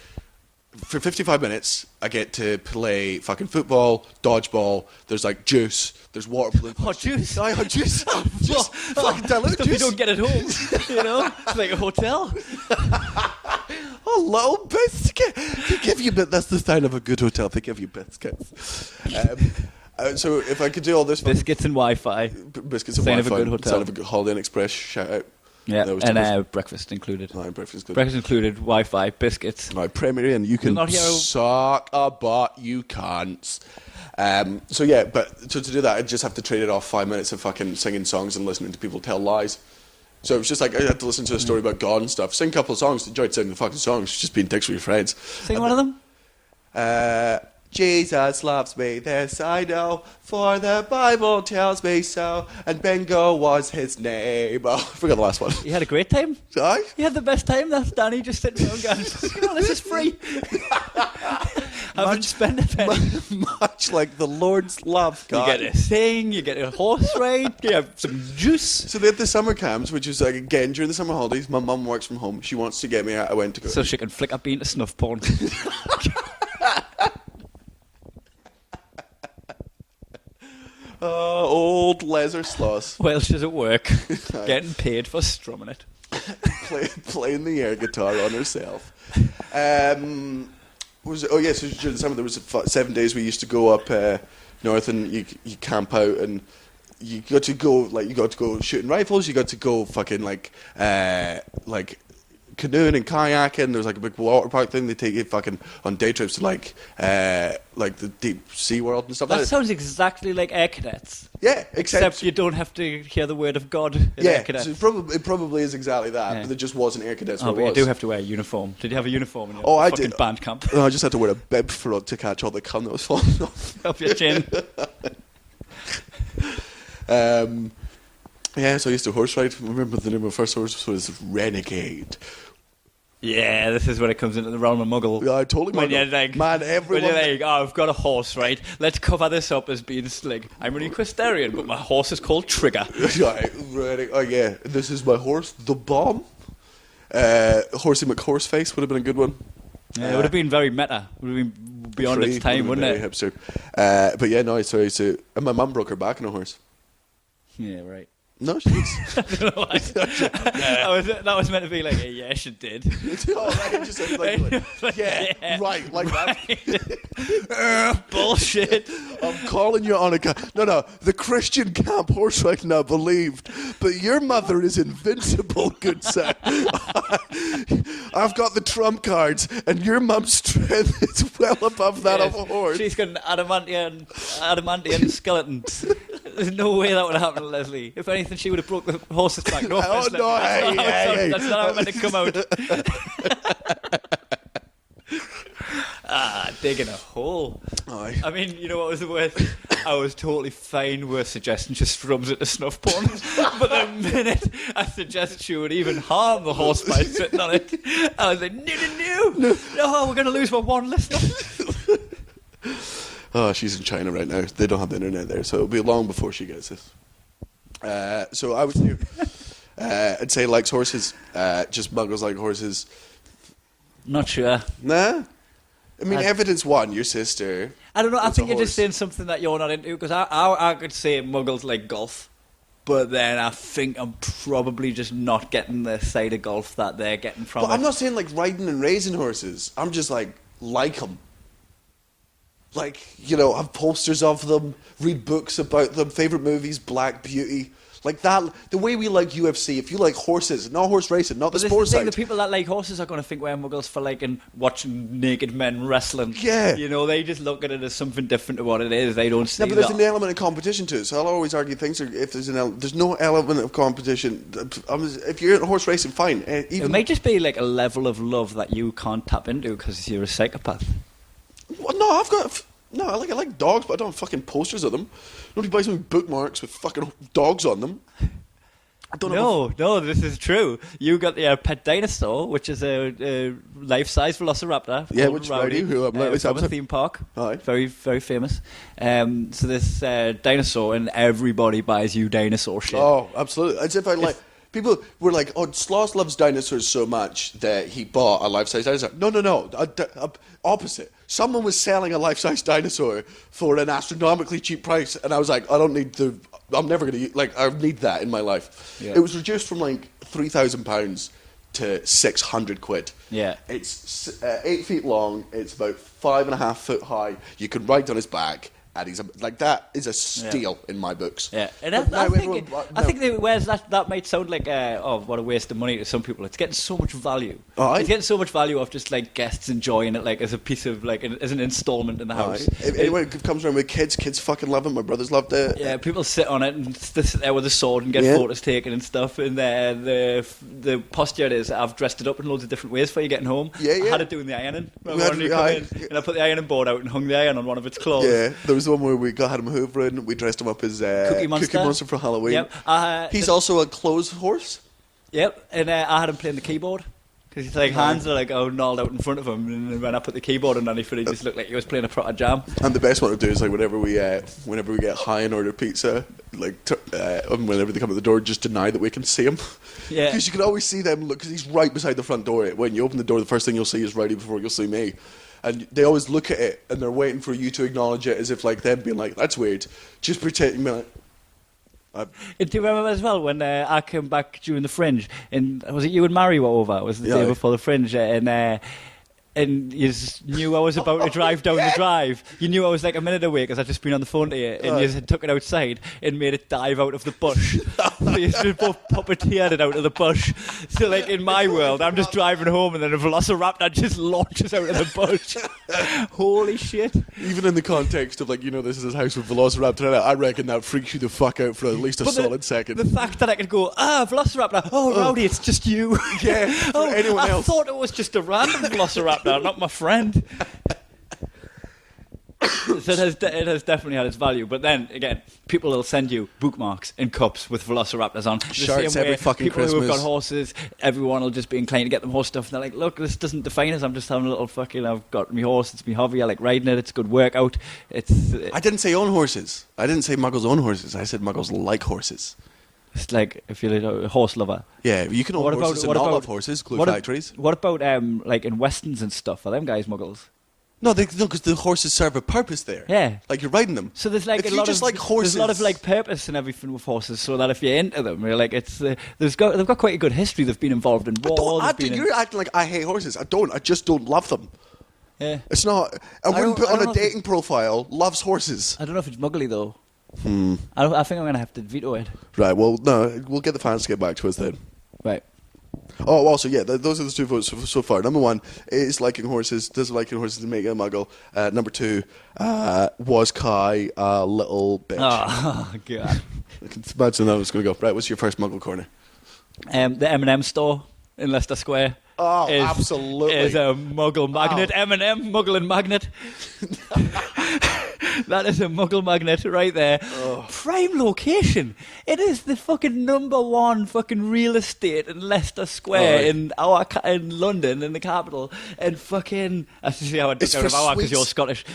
For 55 minutes, I get to play fucking football, dodgeball. There's like juice. There's water balloons. Hot juice. Hot juice. Just fucking dilute stuff juice. You don't get at home. You know, it's like a hotel. A little biscuit. They give you that's the sign of a good hotel. They give you biscuits. So if I could do all this, biscuits and Wi-Fi. Biscuits and sign Wi-Fi. Of a good hotel. Sign of a good Holiday Inn Express. Shout out. Yeah, and breakfast included. Breakfast included, Wi-Fi, biscuits. Right, Premier Inn, you can suck a butt, you can't. So to do that, I just have to trade it off 5 minutes of fucking singing songs and listening to people tell lies. So it was just like, I had to listen to a story about God and stuff. Sing a couple of songs, enjoyed singing the fucking songs, just being dicks with your friends. Sing one of them? Jesus loves me, this I know, for the Bible tells me so, and Bingo was his name. Oh, I forgot the last one. You had a great time? Aye? You had the best time? That's Danny just sitting around going, this is free. Haven't spent a penny. Much like the Lord's love, God. You get to sing, you get a horse ride, you have some juice. So they had the summer camps, which is like, again, during the summer holidays, my mum works from home, she wants to get me out, I went to go. So she can flick a bean to snuff porn. Old leather Sloss. Welsh at work, getting paid for strumming it. Playing the air guitar on herself. So during the summer there was 7 days we used to go up north, and you camp out, and you got to go shooting rifles, you got to go fucking like canoeing and kayaking. There's like a big water park thing. They take you fucking on day trips to like the deep sea world and stuff. That sounds exactly like Air Cadets. Yeah, except you don't have to hear the word of God in Air Cadets. So it probably is exactly that, but there just wasn't Air Cadets. But you do have to wear a uniform. Did you have a uniform in your I fucking did. band camp? No, I just had to wear a bib to catch all the cum that was falling off. Off your chin. So I used to horse ride. I remember the name of my first horse was Renegade. Yeah, this is when it comes into the realm of muggle. Yeah, I totally. When you're like, everyone. When you're like, I've got a horse, right? Let's cover this up as being slick. I'm an equestrian, but my horse is called Trigger. Right. Oh yeah, this is my horse, the Bomb. Horsey McHorseface would have been a good one. Yeah, it would have been very meta. It would have been beyond its time, wouldn't it? Hipster. But yeah, no, sorry. So, and my mum broke her back on a horse. Yeah, right. No, she's. I don't know why. That was meant to be like, yes, it did. Oh, right, it just sounded like, yeah, right, like that. Bullshit. I'm calling you on a... No, the Christian camp horse right now believed, but your mother is invincible, good sir. I've got the trump cards, and your mum's strength is well above that of a horse. She's got an adamantium skeleton. There's no way that would happen to Leslie. If anything, she would have broke the horse's back. No, Oh, no, that's not how it meant to come out. Digging a hole. Aye. I mean, you know what was the worst? I was totally fine with suggesting she rubs it to snuff porn. But the minute I suggested she would even harm the horse by sitting on it, I was like, no, we're going to lose my one listener. Oh, she's in China right now. They don't have the internet there, so it'll be long before she gets this. So I would say, I'd say likes horses. Just muggles like horses. Not sure. Nah. I mean, evidence one, your sister. I don't know. I think you're horse. just saying something that you're not into. Because I could say muggles like golf. But then I think I'm probably just not getting the side of golf that they're getting from But it. I'm not saying like riding and raising horses. I'm just like them. Like, you know, have posters of them, read books about them, favourite movies, Black Beauty. Like that, the way we like UFC, if you like horses, not horse racing, not the But sports this is the thing, side. the people that like horses are going to think we're muggles for liking watching naked men wrestling. Yeah. You know, they just look at it as something different to what it is. They don't see Yeah, but there's that. an element of competition to it. So I'll always argue things are, if there's there's no element of competition. If you're into horse racing, fine. It might just be like a level of love that you can't tap into because you're a psychopath. Well, no, I like dogs, but I don't have fucking posters of them. Nobody buys me bookmarks with fucking dogs on them. I don't know. No, this is true. You got the pet dinosaur, which is a life-size velociraptor. Yeah, called which Rowdy, who I'm lately from a theme park. Aye. Very, very famous. So this dinosaur, and everybody buys you dinosaur shit. Oh, absolutely. As if I like... People were like, oh, Sloss loves dinosaurs so much that he bought a life-size dinosaur. No. Opposite. Someone was selling a life-size dinosaur for an astronomically cheap price, and I was like, I'm never going to... I need that in my life. Yeah. It was reduced from like £3,000 to £600. Yeah. It's 8 feet long. It's about 5.5 foot high. You can ride on his back. And he's that is a steal in my books. Yeah, and I think that might sound like what a waste of money to some people. It's getting so much value. It's getting so much value of just like guests enjoying it, like as a piece of as an installment in the house. If anyone comes around with kids fucking love it. My brothers loved it. Yeah, people sit on it and sit there with a sword and get photos taken and stuff. And the posture is I've dressed it up in loads of different ways for you getting home. Yeah. I had it doing the ironing. And I put the ironing board out and hung the iron on one of its claws. Yeah, there was the one where we had him hoovering. We dressed him up as Cookie Monster for Halloween. Yep. He's also a clothes horse. Yep, and I had him playing the keyboard. Because his hands are gnarled out in front of him, and when I put the keyboard underneath it, he just looked like he was playing a proper jam. And the best one to do is whenever we get high and order pizza, and whenever they come at the door, just deny that we can see him. Yeah. Because you can always see them because he's right beside the front door. When you open the door, the first thing you'll see is Rowdy before you'll see me. And they always look at it and they're waiting for you to acknowledge it as if them being like, that's weird. Just pretend. Do you remember as well when I came back during the Fringe? And was it you and Mary were over? It was the day before the Fringe. And you just knew I was about to drive down the drive. You knew I was like a minute away because I'd just been on the phone to you. And you just took it outside and made it dive out of the bush. So you just both puppeteered it out of the bush. So in my world, I'm just driving home and then a velociraptor just launches out of the bush. Holy shit. Even in the context of this is his house with velociraptor in it, I reckon that freaks you the fuck out for at least a solid second. The fact that I could go, velociraptor, Rowdy, it's just you. Yeah, for anyone else. I thought it was just a random velociraptor. Not my friend. So it has definitely had its value. But then again, people will send you bookmarks in cups with velociraptors on. Shirts every fucking people Christmas. Who have got horses, everyone will just be inclined to get them horse stuff. And they're like, look, this doesn't define us. I'm just having a little I've got my horse. It's my hobby. I like riding it. It's a good workout. I didn't say own horses. I didn't say muggles own horses. I said muggles like horses. It's like if you're a horse lover. Yeah, you can own horses and not love horses. Glue factories. What about in westerns and stuff? Are them guys muggles? No, because the horses serve a purpose there. Yeah. Like you're riding them. So there's like if a you lot just of like horses, there's a lot of like purpose and everything with horses. So that if you're into them, you're like they've got quite a good history. They've been involved in war. You're acting like I hate horses. I don't. I just don't love them. Yeah. It's not. I wouldn't put on a dating profile. Loves horses. I don't know if it's muggly though. I think I'm gonna have to veto it. Right. Well, no. We'll get the fans to get back to us then. Right. Oh, also, yeah, those are the 2 votes so far. Number 1 is liking horses. Does liking horses make it a muggle? Number 2 was Kai a little bitch? Oh god. I can imagine that was going to go. Right, what's your first muggle corner? The M&M store in Leicester Square. Oh, absolutely. Is a muggle magnet. M&M, muggle and magnet. That is a muggle magnet right there. Oh. Prime location. It is the fucking number 1 fucking real estate in Leicester Square in London, in the capital. And fucking... I see how I took out of our because you're Scottish.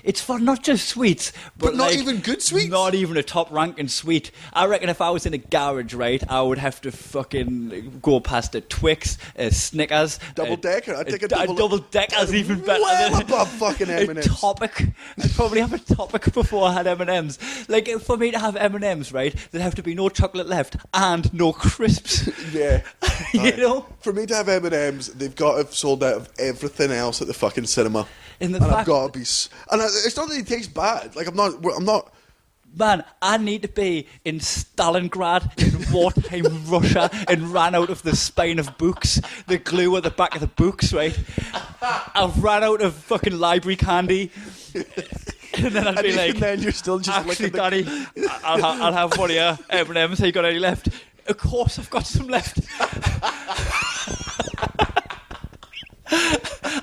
It's for not just sweets, but not even good sweets? Not even a top-ranking sweet. I reckon if I was in a garage, right, I would have to fucking go past a Twix, a Snickers... Double-decker? I'd take a double-decker's even better well than... above fucking M&M's. A Topic. I'd probably have a Topic before I had M&M's. Like, for me to have M&M's, right, there'd have to be no chocolate left and no crisps. Yeah. You know? For me to have M&M's, they've got to have sold out of everything else at the fucking cinema. And I've got to be... And it's not that it tastes bad. Like, I'm not... Man, I need to be in Stalingrad in wartime Russia and ran out of the spine of books, the glue at the back of the books, right? I've ran out of fucking library candy. And then I'd be like, and then you're still just actually, Daddy, I'll have one of your M&M's. Have you got any left? Of course I've got some left.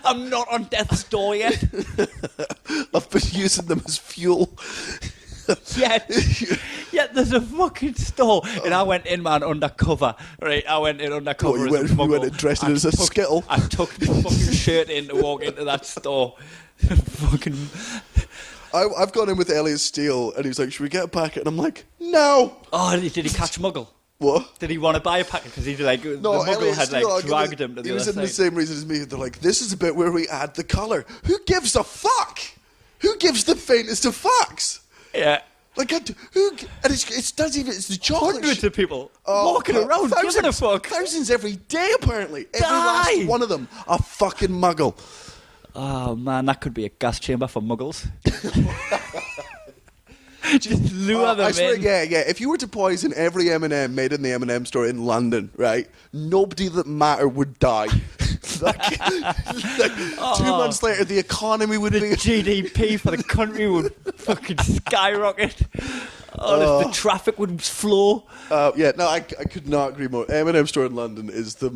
I'm not on death's door yet. I've been using them as fuel. Yet there's a fucking store. And I went in, man, undercover. Right, I went in undercover you went and dressed as a skittle? I took my fucking shirt in to walk into that store. Fucking... I've gone in with Elliot Steele, and he's like, should we get a packet? And I'm like, no! Oh, did he catch Muggle? What? Did he want to buy a packet? Because he's like, the Muggle had like dragged him to the other side. He was in the same reason as me. They're like, this is a bit where we add the colour. Who gives a fuck? Who gives the faintest of fucks? Yeah. Like, and it's the chocolate. Hundreds of people walking around, giving a fuck. Thousands every day, apparently. Every last one of them a fucking muggle. Oh, man, that could be a gas chamber for muggles. Just lure them in. Yeah. If you were to poison every M&M made in the M&M store in London, right, nobody that mattered would die. like 2 months later, the economy would be... GDP for the country would fucking skyrocket. The traffic would flow. I could not agree more. M&M store in London is the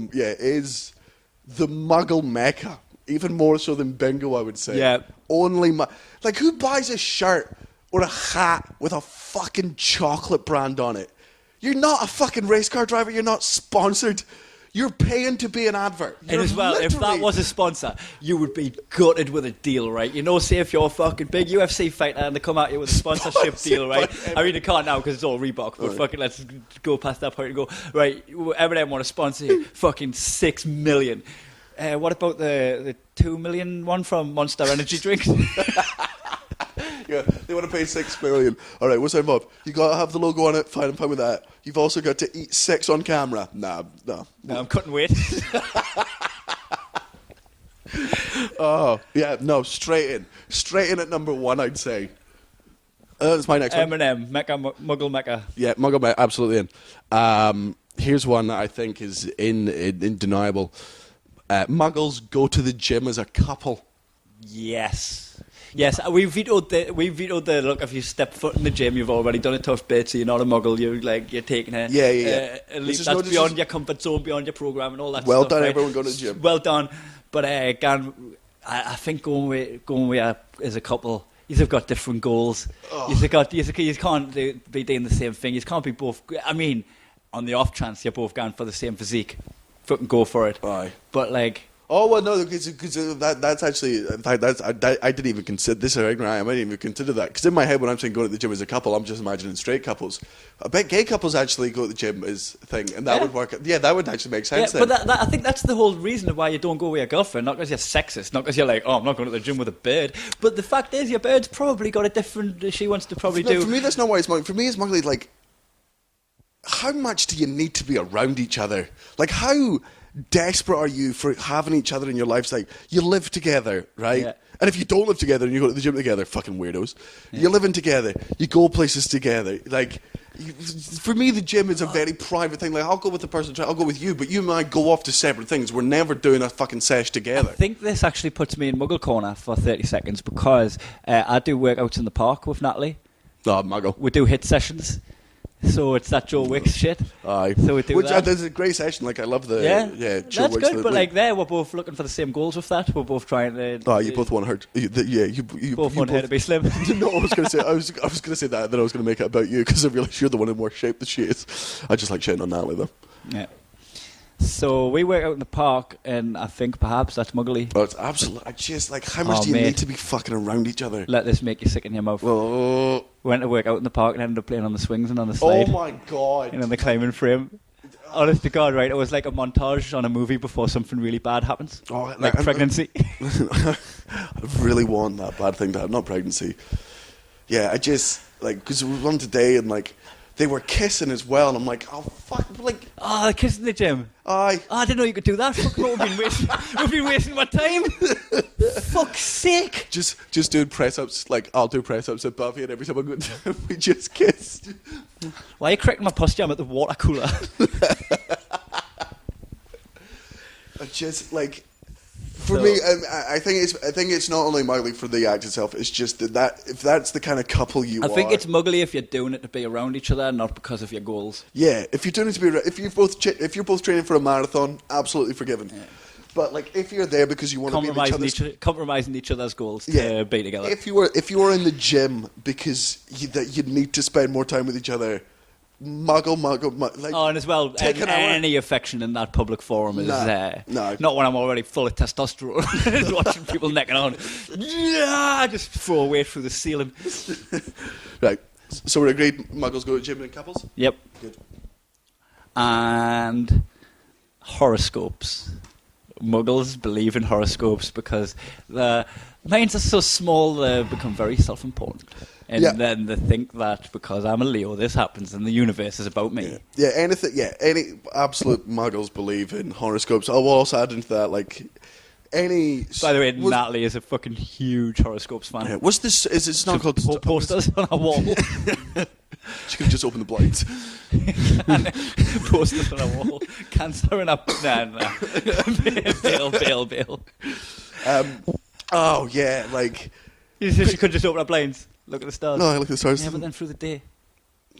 muggle mecca. Even more so than bingo, I would say. Yeah. Like, who buys a shirt or a hat with a fucking chocolate brand on it? You're not a fucking race car driver. You're not sponsored. You're paying to be an advert. And as well, if that was a sponsor, you would be gutted with a deal, right? You know, say if you're a fucking big UFC fighter and they come at you with a sponsorship deal, right? I mean, they can't now because it's all Reebok, but fucking let's go past that point and go, right, M&M want to sponsor you, fucking 6 million. What about the 2 million one from Monster Energy drinks? Yeah, they want to pay 6 million. All right, what's involved? You got to have the logo on it. Fine, I'm fine with that. You've also got to eat 6 on camera. No, I'm cutting weight. Straight in at number 1, I'd say. That's my next one. M&M, Mecca, Muggle Mecca. Yeah, Muggle Mecca, absolutely in. Here's one that I think is undeniable. Muggles go to the gym as a couple. Yes, we vetoed the look. If you step foot in the gym, you've already done a tough bit, so you're not a Muggle. You're taking it. Yeah. At least that's beyond your comfort zone, beyond your program, and all that. Well stuff, done, right? everyone going to the gym. Well done, but again, I think going with as a couple, you've got different goals. You can't be doing the same thing. You can't be both. I mean, on the off chance you're both going for the same physique, fucking go for it. Aye. But like. Oh well, no, because that's actually in fact I didn't even consider this. How ignorant I am. I didn't even consider that because in my head when I'm saying going to the gym as a couple, I'm just imagining straight couples. I bet gay couples actually go to the gym as a thing, and that would work. Yeah, that would actually make sense. Yeah, but I think that's the whole reason of why you don't go with your girlfriend. Not because you're sexist, not because you're like, oh, I'm not going to the gym with a bird. But the fact is, your bird's probably got a different. She wants to probably do. For me, that's not why it's muggly. For me, it's muggly. Like, how much do you need to be around each other? Like, how desperate are you for having each other in your lives? Like, you live together, right? Yeah. And if you don't live together and you go to the gym together, fucking weirdos. Yeah. You're living together. You go places together. Like, for me, the gym is a very private thing. Like, I'll go with the person, I'll go with you, but you and I go off to separate things. We're never doing a fucking sesh together. I think this actually puts me in Muggle Corner for 30 seconds because I do workouts in the park with Natalie. Oh, Muggle. We do HIIT sessions. So it's that Joe Wicks shit. Aye. So we do that. There's a great session. Like, I love the... Yeah, Joe that's Wicks, good. But like there, we're both looking for the same goals with that. We're both trying to... Oh, you both want her... You both want her to be slim. No, I was going to say... I was going to say that, then I was going to make it about you, because I realised you're the one in more shape than she is. I just like shitting on Natalie, though. Yeah. So we work out in the park, and I think perhaps that's muggly. Oh, it's absolutely... I just, like, how much do you need to be fucking around each other? Let this make you sick in your mouth. Oh. We went to work out in the park and ended up playing on the swings and on the slide. Oh, my God. And on the climbing frame. Honest to God, right? It was like a montage on a movie before something really bad happens. Oh, like pregnancy. I really want that bad thing to happen. Not pregnancy. Yeah, I just... Like, because we went today and, like... They were kissing as well, and I'm like, oh fuck, like, they're kissing in the gym. Aye. Oh, I didn't know you could do that. Fuck, we've been wasting my time. Fuck's sake. Just doing press ups, like I'll do press ups at Buffy, and every time I go down, we just kissed. Why are you correcting my posture? I'm at the water cooler. I just like. For me, I think it's not only muggly for the act itself. It's just that if that's the kind of couple you are. I think it's muggly if you're doing it to be around each other, not because of your goals. Yeah, if you're doing it to be, if you're both training for a marathon, absolutely forgiven. Yeah. But like if you're there because you want to be with each other, compromising each other's goals to be together. If you were in the gym because you need to spend more time with each other. Muggle. Like, and as well, any affection in that public forum is not when I'm already full of testosterone, watching people necking on. Yeah, just throw away through the ceiling. Right. So we're agreed. Muggles go to gym in couples. Yep. Good. And horoscopes. Muggles believe in horoscopes because the minds are so small they become very self-important. And then they think that because I'm a Leo, this happens, and the universe is about me. Yeah, any absolute muggles believe in horoscopes. I will also add into that, like, any... By the way, Natalie is a fucking huge horoscopes fan. Yeah, what's this... Is it not called... Posters on a wall. She could just open the blinds. Posters on a wall. Cancer in a... Nah. Bail. Oh, yeah, like... She could just open her blinds. Look at the stars. No, I look at the stars. Yeah, but then through the day.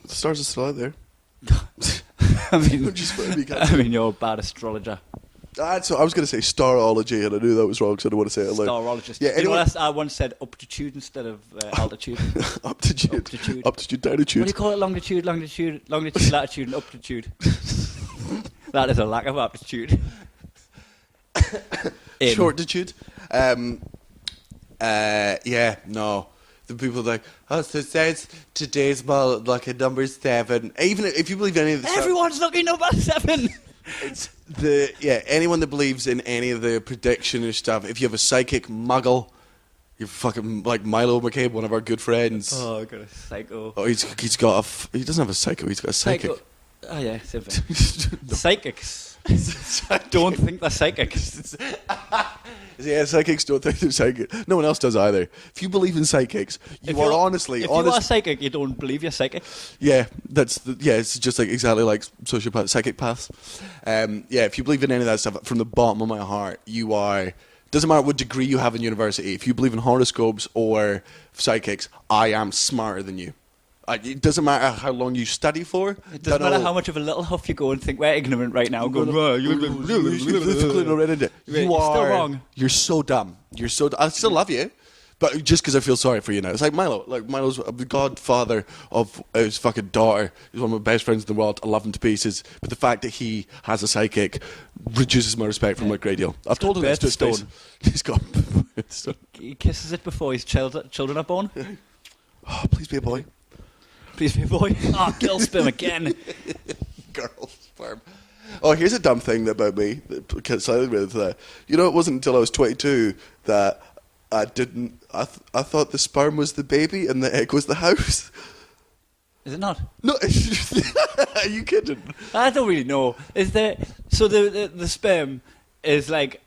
The stars are still out there. I mean, you're a bad astrologer. So I was going to say starology, and I knew that was wrong, so I don't want to say it aloud. Starologist. Yeah, anyway, I once said aptitude instead of altitude. Aptitude, downitude. What do you call it? Longitude, latitude, and aptitude. That is a lack of aptitude. Shortitude. No. The people like, so it says today's like a number 7. Even if you believe any of the everyone's looking number 7. It's anyone that believes in any of the prediction or stuff. If you have a psychic muggle, you're fucking like Milo McCabe, one of our good friends. Oh, I got a psycho. Oh, he doesn't have a psycho. He's got a psychic. Oh yeah, same thing. Psychics. Don't think they're psychics. Yeah, psychics don't think they're psychic. No one else does either. If you believe in psychics, you are honestly... If you are psychic, you don't believe you're psychic. Yeah, it's just like exactly like sociopath, psychic paths. If you believe in any of that stuff, from the bottom of my heart, you are... Doesn't matter what degree you have in university. If you believe in horoscopes or psychics, I am smarter than you. It doesn't matter how long you study for. It doesn't matter how much of a little huff you go and think we're ignorant right now. You're still wrong. You're so dumb. I still love you, But just because I feel sorry for you now, it's like Milo. Like Milo's the godfather of his fucking daughter. He's one of my best friends in the world. I love him to pieces. But the fact that he has a psychic reduces my respect for him a great deal. I've told him this to his face. He's got. He kisses it before his children are born. Oh, please be a boy. Please be a boy. Oh, girl sperm again. Girl sperm. Oh, here's a dumb thing about me. That slightly with that. You know, it wasn't until I was 22 that I didn't. I thought the sperm was the baby and the egg was the house. Is it not? No, are you kidding? I don't really know. Is there? So the sperm is like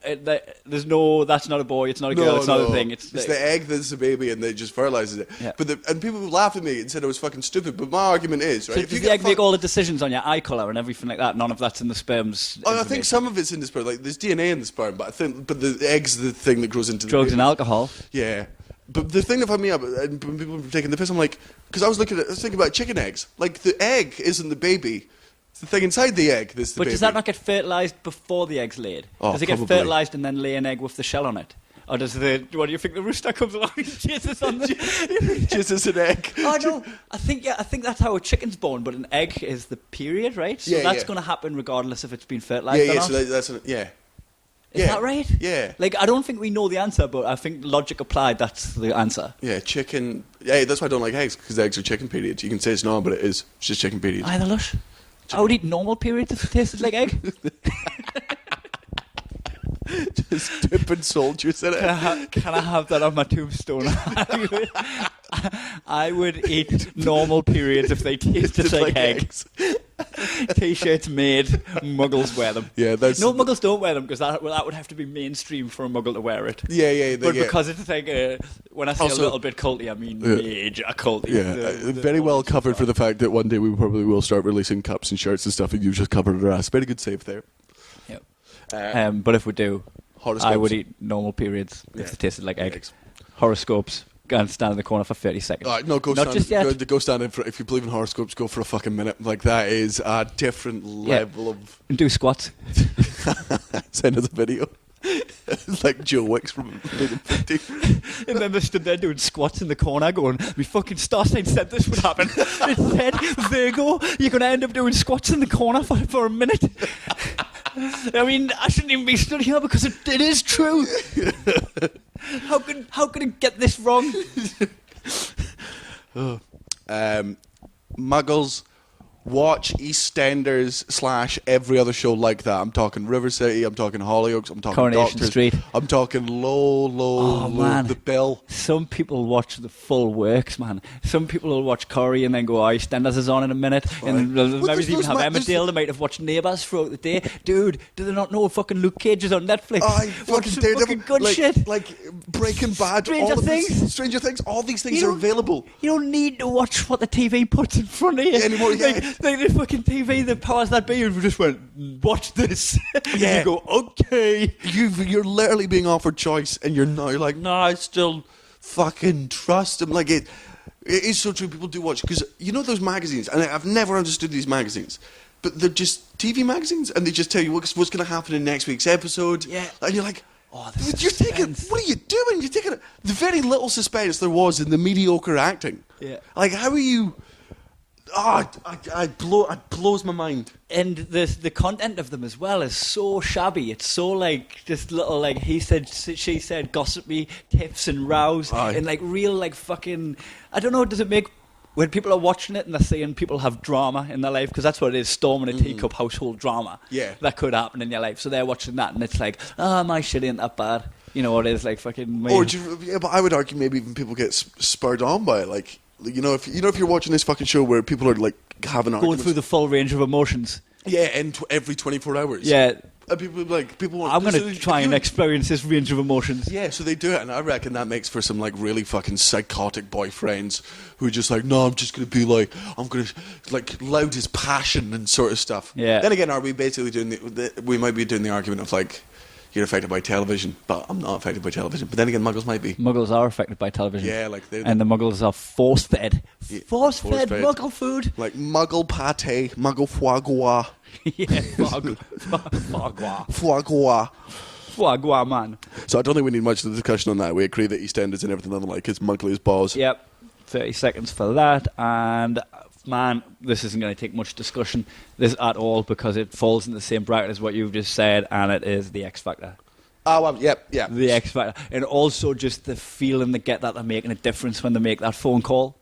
there's no. That's not a boy. It's not a girl. It's not a thing. It's the egg that's the baby, and they just fertilizes it. Yeah. But and people laughed at me and said I was fucking stupid. But my argument is, right? So if does you the egg make all the decisions on your eye colour and everything like that? None of that's in the sperm's. Oh, I think some of it's in the sperm. Like there's DNA in the sperm, but the egg's the thing that grows into the drugs baby. and alcohol. Yeah. But the thing that fucked me up, and when people were taking the piss, I'm like, because I was thinking about chicken eggs. Like the egg isn't the baby; it's the thing inside the egg that's the baby. But does that not get fertilised before the egg's laid? Oh, does it get probably. fertilised and then lay an egg with the shell on it? Or does what do you think the rooster comes along and chases on the chases an egg? Oh no, I think that's how a chicken's born, but an egg is the period, right? So that's going to happen regardless if it's been fertilised or not. So that's yeah. Is that right? Yeah. Like, I don't think we know the answer, but I think logic applied, that's the answer. Yeah, chicken. Yeah, that's why I don't like eggs, because eggs are chicken periods. You can say it's not, but it is. It's just chicken periods. Either lush. I would eat normal periods if it tasted like egg. Just dipping soldiers in it. Can I have that on my tombstone? I would eat normal periods if they tasted like eggs. T-shirts made, muggles wear them. Yeah, that's no, muggles don't wear them because that would have to be mainstream for a muggle to wear it. Yeah. But because it's like when I say also, a little bit culty, I mean major culty. Yeah, very well covered for the fact that one day we probably will start releasing cups and shirts and stuff, and you just covered our ass. Very good save there. Yep. But if we do, I would eat normal periods if they tasted like eggs. Horoscopes. Go and stand in the corner for 30 seconds. No, go Not stand. Just yet. Go stand in for. If you believe in horoscopes, go for a fucking minute. Like that is a different level of. And do squats. Send us a video. It's like Joe Wicks from Freedom 50. And then they stood there doing squats in the corner going, "Me fucking star sign said this would happen." It said, "Virgo, you're going to end up doing squats in the corner for a minute." I mean, I shouldn't even be stood here because it is true. How could it get this wrong? Muggles, watch EastEnders / every other show like that. I'm talking River City, I'm talking Hollyoaks, I'm talking Coronation Doctors, Street. I'm talking low, man. The Bill. Some people watch the full works, man. Some people will watch Corrie and then go, EastEnders is on in a minute. And they'll maybe even have Emmerdale. They might have watched Neighbours throughout the day. Dude, do they not know fucking Luke Cage is on Netflix? Watch some fucking good shit. Like Breaking Bad, Stranger Things, all these things are available. You don't need to watch what the TV puts in front of you anymore. Like the fucking TV, the powers that be, you just went, watch this. Yeah. You go, okay. You're literally being offered choice, and you're like, no, I still fucking trust him. Like it is so true. People do watch because you know those magazines, and I've never understood these magazines. But they're just TV magazines, and they just tell you what's going to happen in next week's episode. Yeah. And you're like, you're taking. What are you doing? You're taking the very little suspense there was in the mediocre acting. Yeah. Like, how are you? It blows my mind. And the content of them as well is so shabby. It's so like just little like he said, she said, gossipy tips and rows, and like real like fucking. I don't know. Does it make when people are watching it and they're seeing people have drama in their life, because that's what it is, storming a teacup household drama. Yeah, that could happen in your life. So they're watching that and it's like, my shit ain't that bad. You know what it is like fucking. But I would argue maybe even people get spurred on by it, like. If you're watching this fucking show where people are like having going arguments, through the full range of emotions. Yeah, and every 24 hours. Yeah. And people want. I'm going to try and experience this range of emotions. Yeah, so they do it, and I reckon that makes for some like really fucking psychotic boyfriends who are just like, no, I'm just going to be like, I'm going to like loud as passion and sort of stuff. Yeah. Then again, are we basically doing we might be doing the argument of like, you're affected by television, but I'm not affected by television. But then again, Muggles might be. Muggles are affected by television. Yeah, like and the Muggles are force-fed. Yeah, force-fed Muggle food. Like Muggle pate, Muggle foie gras. Yeah, foie gras. Foie gras. Fuck, go on, man. So I don't think we need much of the discussion on that. We agree that EastEnders and everything other like it's muggly as balls. Yep, 30 seconds for that. And, man, this isn't going to take much discussion this at all because it falls in the same bracket as what you've just said, and it is the X Factor. Oh, yep. The X Factor. And also just the feeling they get that they're making a difference when they make that phone call.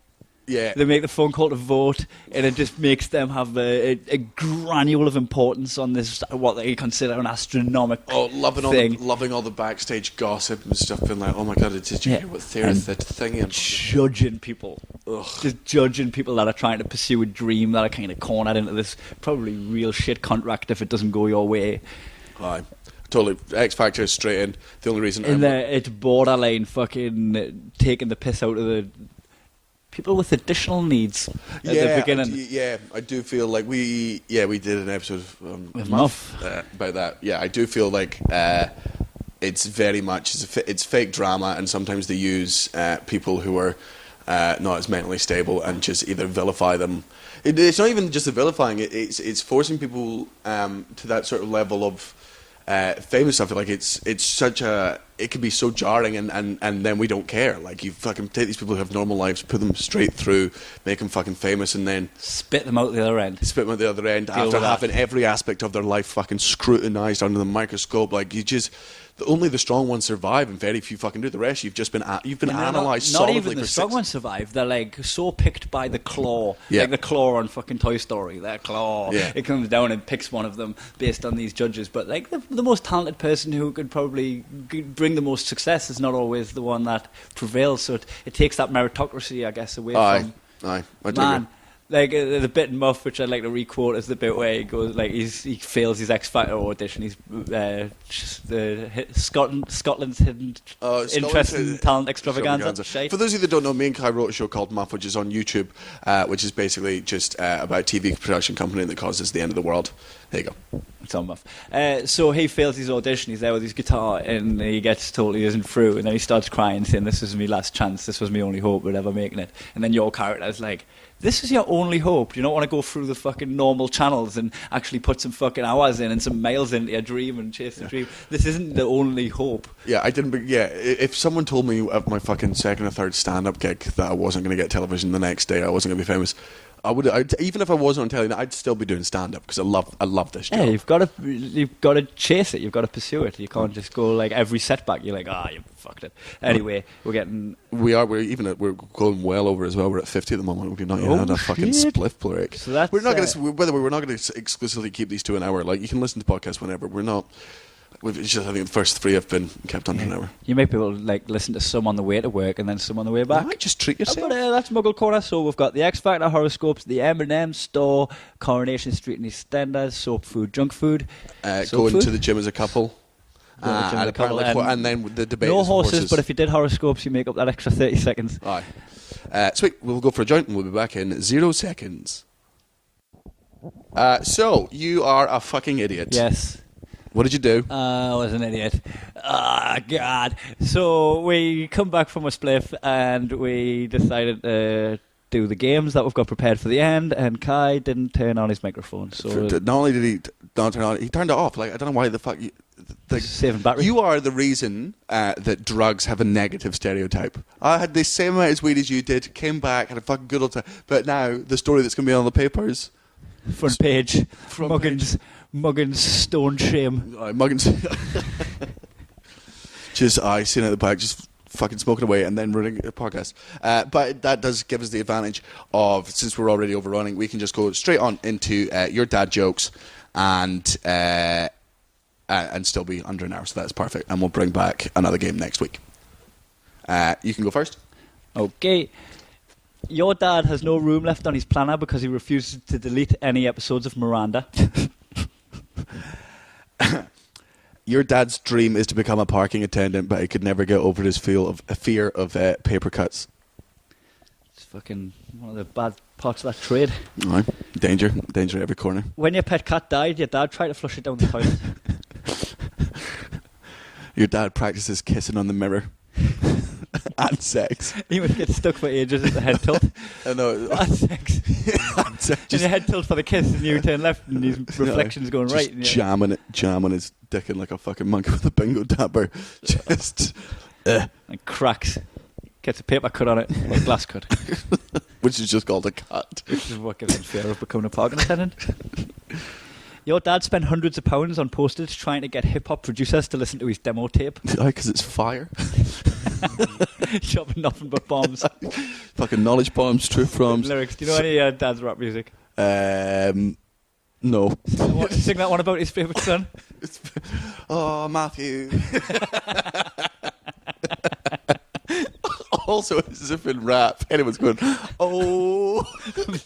Yeah. They make the phone call to vote, and it just makes them have a granule of importance on this, what they consider an astronomical thing. Loving all the backstage gossip and stuff, being like, oh my god, did you hear what Theory said thing? And judging people. Ugh. Just judging people that are trying to pursue a dream, that are kind of cornered into this probably real shit contract if it doesn't go your way. Aye. Totally. X Factor is straight in. The only reason... It's borderline fucking taking the piss out of the... people with additional needs at the beginning. I do feel like we did an episode with Muff about that. Yeah, I do feel like it's very much it's fake drama, and sometimes they use people who are not as mentally stable and just either vilify them. It's not even just the vilifying; it's forcing people to that sort of level of famous stuff. Like it's such a, it can be so jarring, and then we don't care. Like, you fucking take these people who have normal lives, put them straight through, make them fucking famous, and then spit them out the other end. After having every aspect of their life fucking scrutinised under the microscope. Like, only the strong ones survive, and very few fucking do. The rest, you've been analysed solidly. Not even the strong ones survive. They're like so picked by the claw, like the claw on fucking Toy Story. That claw, it comes down and picks one of them based on these judges. But like the most talented person who could probably bring the most success is not always the one that prevails. So it takes that meritocracy, I guess, away from. I do man. agree. Like the bit in Muff, which I'd like to re-quote, is the bit where he goes, like, he fails his X Factor audition. He's Scotland's hidden interest in talent extravaganza. For those of you that don't know, me and Kai wrote a show called Muff, which is on YouTube, which is basically just about TV production company that causes the end of the world. There you go. It's on Muff. So he fails his audition. He's there with his guitar, and he gets told he isn't through, and then he starts crying, saying, "This was my last chance. This was my only hope of ever making it." And then your character's like, "This is your only hope. You don't want to go through the fucking normal channels and actually put some fucking hours in and some miles into your dream and chase the dream. This isn't the only hope." Yeah, I didn't. Yeah, if someone told me at my fucking second or third stand-up gig that I wasn't going to get television the next day, I wasn't going to be famous, even if I wasn't on telly, I'd still be doing stand-up because I love this job. Yeah, you've got to chase it. You've got to pursue it. You can't just go like every setback. You're like, you fucked it. Anyway, we're going well over as well. We're at 50 at the moment. We've not even had a fucking spliff break. So that's, we're not going to exclusively keep these to an hour. Like, you can listen to podcasts whenever. We're not. It's just, I think the first three have been kept under an hour. You might be able to like listen to some on the way to work and then some on the way back. Just treat yourself. But that's Muggle Corner. So we've got the X Factor horoscopes, the M&M store, Coronation Street and EastEnders, soap food, junk food, going to the gym as a couple. And then the debate. No horses, but if you did horoscopes, you make up that extra 30 seconds. Aye. Sweet. We'll go for a joint and we'll be back in 0 seconds. So you are a fucking idiot. Yes. What did you do? I was an idiot. God. So we come back from a spliff and we decided to do the games that we've got prepared for the end, and Kai didn't turn on his microphone. So not only did he not turn on, he turned it off. Like, I don't know why the fuck you... saving battery. You are the reason that drugs have a negative stereotype. I had the same amount of weed as you did, came back, had a fucking good old time, but now the story that's going to be on the papers... Front page. Muggins stone shame. Muggins. I sitting at the back, just fucking smoking away and then running a podcast. But that does give us the advantage of, since we're already overrunning, we can just go straight on into your dad jokes and still be under an hour. So that's perfect. And we'll bring back another game next week. You can go first. Okay. Your dad has no room left on his planner because he refuses to delete any episodes of Miranda. Your dad's dream is to become a parking attendant, but he could never get over his fear of paper cuts. It's fucking one of the bad parts of that trade. Right. Danger at every corner. When your pet cat died, your dad tried to flush it down the toilet. Your dad practices kissing on the mirror. and sex. He would get stuck for ages at the head tilt. I know. And sex. And sex, And the head tilt for the kiss, and you turn left, and his reflection's going just right. And jamming his dick in like a fucking monkey with a bingo tapper. Just... and cracks. Gets a paper cut on it, or a glass cut. Which is just called a cut. Which is what gives him fear of becoming a parking attendant. Your dad spent hundreds of pounds on postage trying to get hip-hop producers to listen to his demo tape. Because it's fire. Chopping nothing but bombs. Fucking knowledge bombs, truth bombs. Lyrics. Do you know any dad's rap music? No. Sing that one about his favourite son. Oh, Matthew. Also, as if in rap, anyone's going, oh,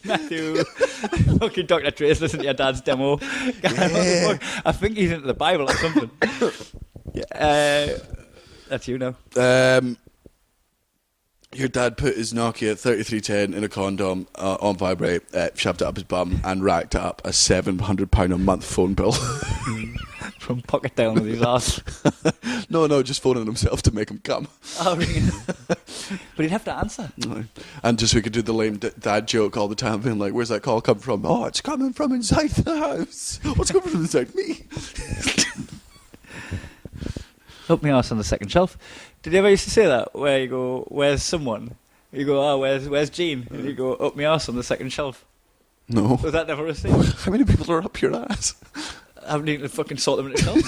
Matthew. Fucking Dr. Dre's listen to your dad's demo. Yeah. I think he's into the Bible or something. That's you now. Your dad put his Nokia 3310 in a condom on vibrate, shoved it up his bum, and racked up a £700 a month phone bill. From pocket down with his ass. No, just phoning himself to make him come. Oh, really? But he'd have to answer. No. And just we could do the lame dad joke all the time, being like, "Where's that call coming from?" "Oh, it's coming from inside the house." "What's coming from inside me?" Up my arse on the second shelf. Did you ever used to say that? Where you go, where's someone? You go, oh, where's Jean? And you go, up my arse on the second shelf. No. Was that never a thing? How many people are up your ass? I haven't even fucking sort them in itself.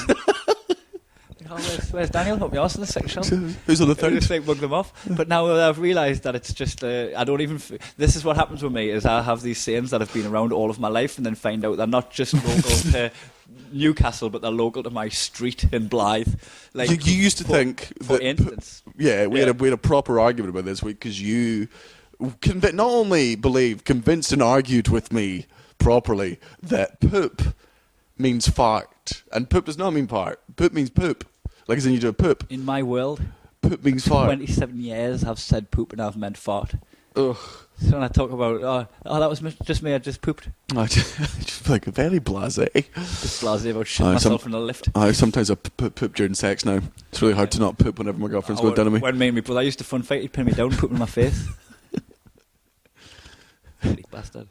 Where's Daniel? Up my arse on the second shelf. Who's on the I third? just like bug them off. But now I've realised that it's just I don't even. This is what happens with me: is I have these sayings that have been around all of my life, and then find out they're not just local to Newcastle, but they're local to my street in Blythe. Like You used to think for that instance, we had a proper argument about this week because you not only convinced and argued with me properly that poop means fart, and poop does not mean fart. Poop means poop. Like as in you do a poop. in my world, Poop means fart. 27 years I've said poop and I've meant fart. Ugh. So when I talk about, that was just me, I just pooped. I just like very blasé. Just blasé about shitting myself in the lift. Sometimes I poop during sex now. It's really hard to not poop whenever my girlfriend's going down on me. When me and my brother used to fun fight, he'd pin me down, poop in my face. Dirty bastard.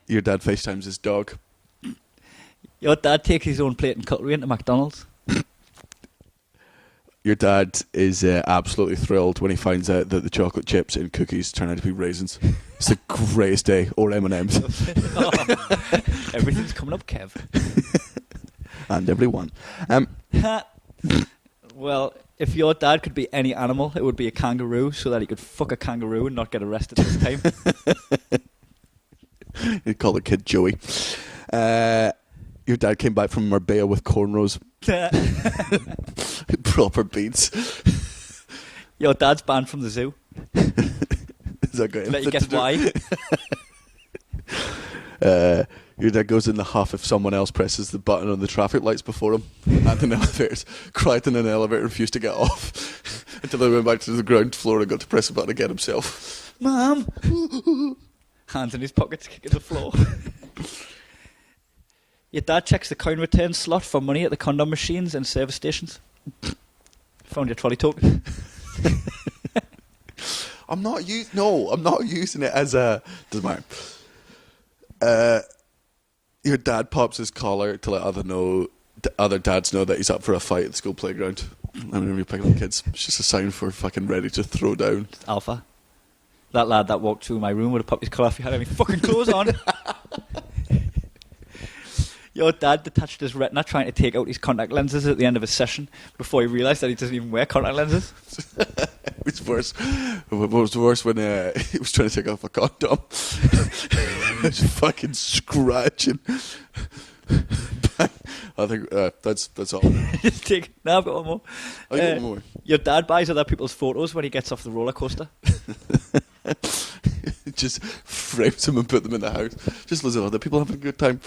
Your dad FaceTimes his dog. Your dad takes his own plate and cutlery into McDonald's. Your dad is absolutely thrilled when he finds out that the chocolate chips in cookies turn out to be raisins. It's the greatest day. Or M&M's. Everything's coming up, Kev. And everyone. Well, if your dad could be any animal, it would be a kangaroo, so that he could fuck a kangaroo and not get arrested this time. He'd call the kid Joey. Your dad came back from Marbella with cornrows. Proper beats. Your dad's banned from the zoo. Is that good? Let you guess why. Your dad goes in the huff if someone else presses the button on the traffic lights before him. And in elevators. Cried in an elevator, refused to get off. Until they went back to the ground floor and got to press the button again himself. Mom! Hands in his pockets, kicking the floor. Your dad checks the coin return slot for money at the condom machines and service stations. Found your trolley token. I'm not using it as a... Doesn't matter. Your dad pops his collar to let other dads know that he's up for a fight at the school playground. And whenever you're picking up kids, it's just a sign for fucking ready to throw down. Alpha. That lad that walked through my room would have popped his collar if he had any fucking clothes on. Your dad detached his retina trying to take out his contact lenses at the end of a session before he realised that he doesn't even wear contact lenses. It was worse. What was worse when he was trying to take off a condom. He was fucking scratching. I think that's all. Just take. No, I've got one more. I got one more. Your dad buys other people's photos when he gets off the roller coaster. Just frames them and put them in the house. Just listen to other people having a good time.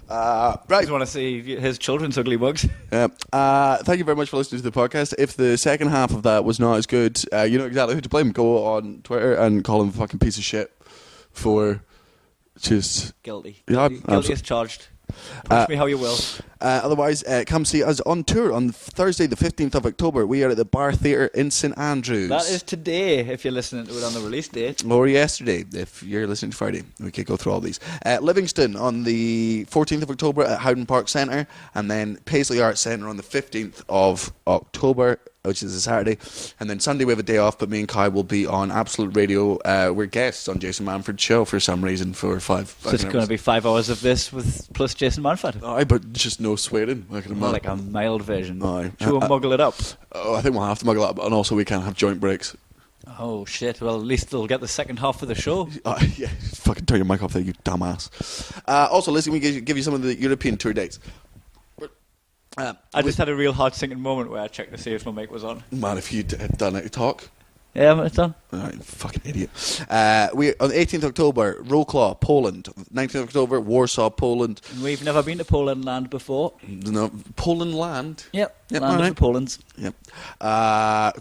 Right. Just want to see his children's ugly mugs. Thank you very much for listening to the podcast. If the second half of that was not as good, you know exactly who to blame. Go on Twitter and call him a fucking piece of shit for just... Guilty. Yeah, Guilty as charged. Push me how you will. Otherwise, come see us on tour on Thursday, the 15th of October. We are at the Bar Theatre in St Andrews. That is today, if you're listening to it on the release date. Or yesterday, if you're listening to Friday. We could go through all these. Livingston on the 14th of October at Howden Park Centre, and then Paisley Arts Centre on the 15th of October, which is a Saturday. And then Sunday we have a day off, but me and Kai will be on Absolute Radio. We're guests on Jason Manford's show for some reason for 5 So it's going to be 5 hours of this with plus Jason Manford. Aye, but just no swearing. More like a mild version. Aye. Should we muggle it up? Oh, I think we'll have to muggle up, and also we can't have joint breaks. Oh shit, well at least they'll get the second half of the show. Yeah, fucking turn your mic off there, you dumbass. Also, listen, we give you some of the European tour dates. I just had a real heart-sinking moment where I checked to see if my mic was on. Man, if you'd done it, talk. Yeah, it's on. Alright, fucking idiot. We on the 18th of October, Wrocław, Poland. 19th of October, Warsaw, Poland. We've never been to Poland land before. No, Poland land. Yep, land all of right. the Polands. Yep.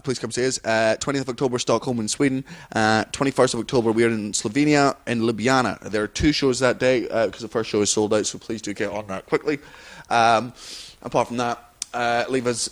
Please come see us. 20th of October, Stockholm in Sweden. 21st of October, we are in Slovenia, in Ljubljana. There are 2 shows that day because the first show is sold out, so please do get on that quickly. Apart from that, leave us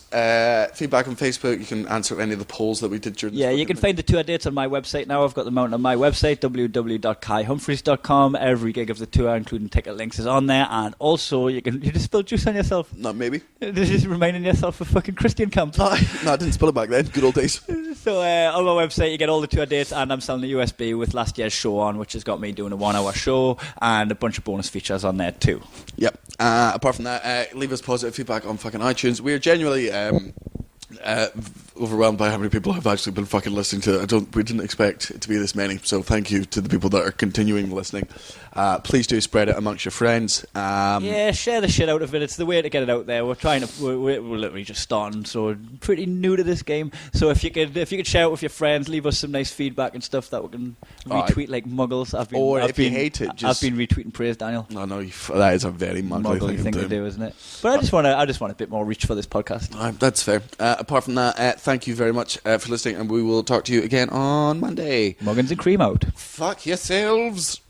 feedback on Facebook. You can answer any of the polls that we did during Yeah, you can find the tour dates on my website now. I've got them out on my website, www.kaihumphries.com. Every gig of the tour, including ticket links, is on there. And also, you just spill juice on yourself. Not maybe. Just reminding yourself of fucking Christian camp. No, I didn't spill it back then. Good old days. So on my website, you get all the tour dates, and I'm selling a USB with last year's show on, which has got me doing a 1-hour show, and a bunch of bonus features on there too. Yep. Apart from that, leave us positive feedback on fucking iTunes. We're genuinely overwhelmed by how many people have actually been fucking listening to it. We didn't expect it to be this many, so thank you to the people that are continuing listening. Please do spread it amongst your friends. Yeah, share the shit out of it. It's the way to get it out there. We're literally just starting, so we're pretty new to this game. So if you could share it with your friends, leave us some nice feedback and stuff that we can retweet like muggles. If you hate it, I've been retweeting praise, Daniel. No, that is a very muggly thing to do, isn't it? But I just want a bit more reach for this podcast. That's fair. Apart from that, thank you very much for listening, and we will talk to you again on Monday. Muggins and cream out. Fuck yourselves.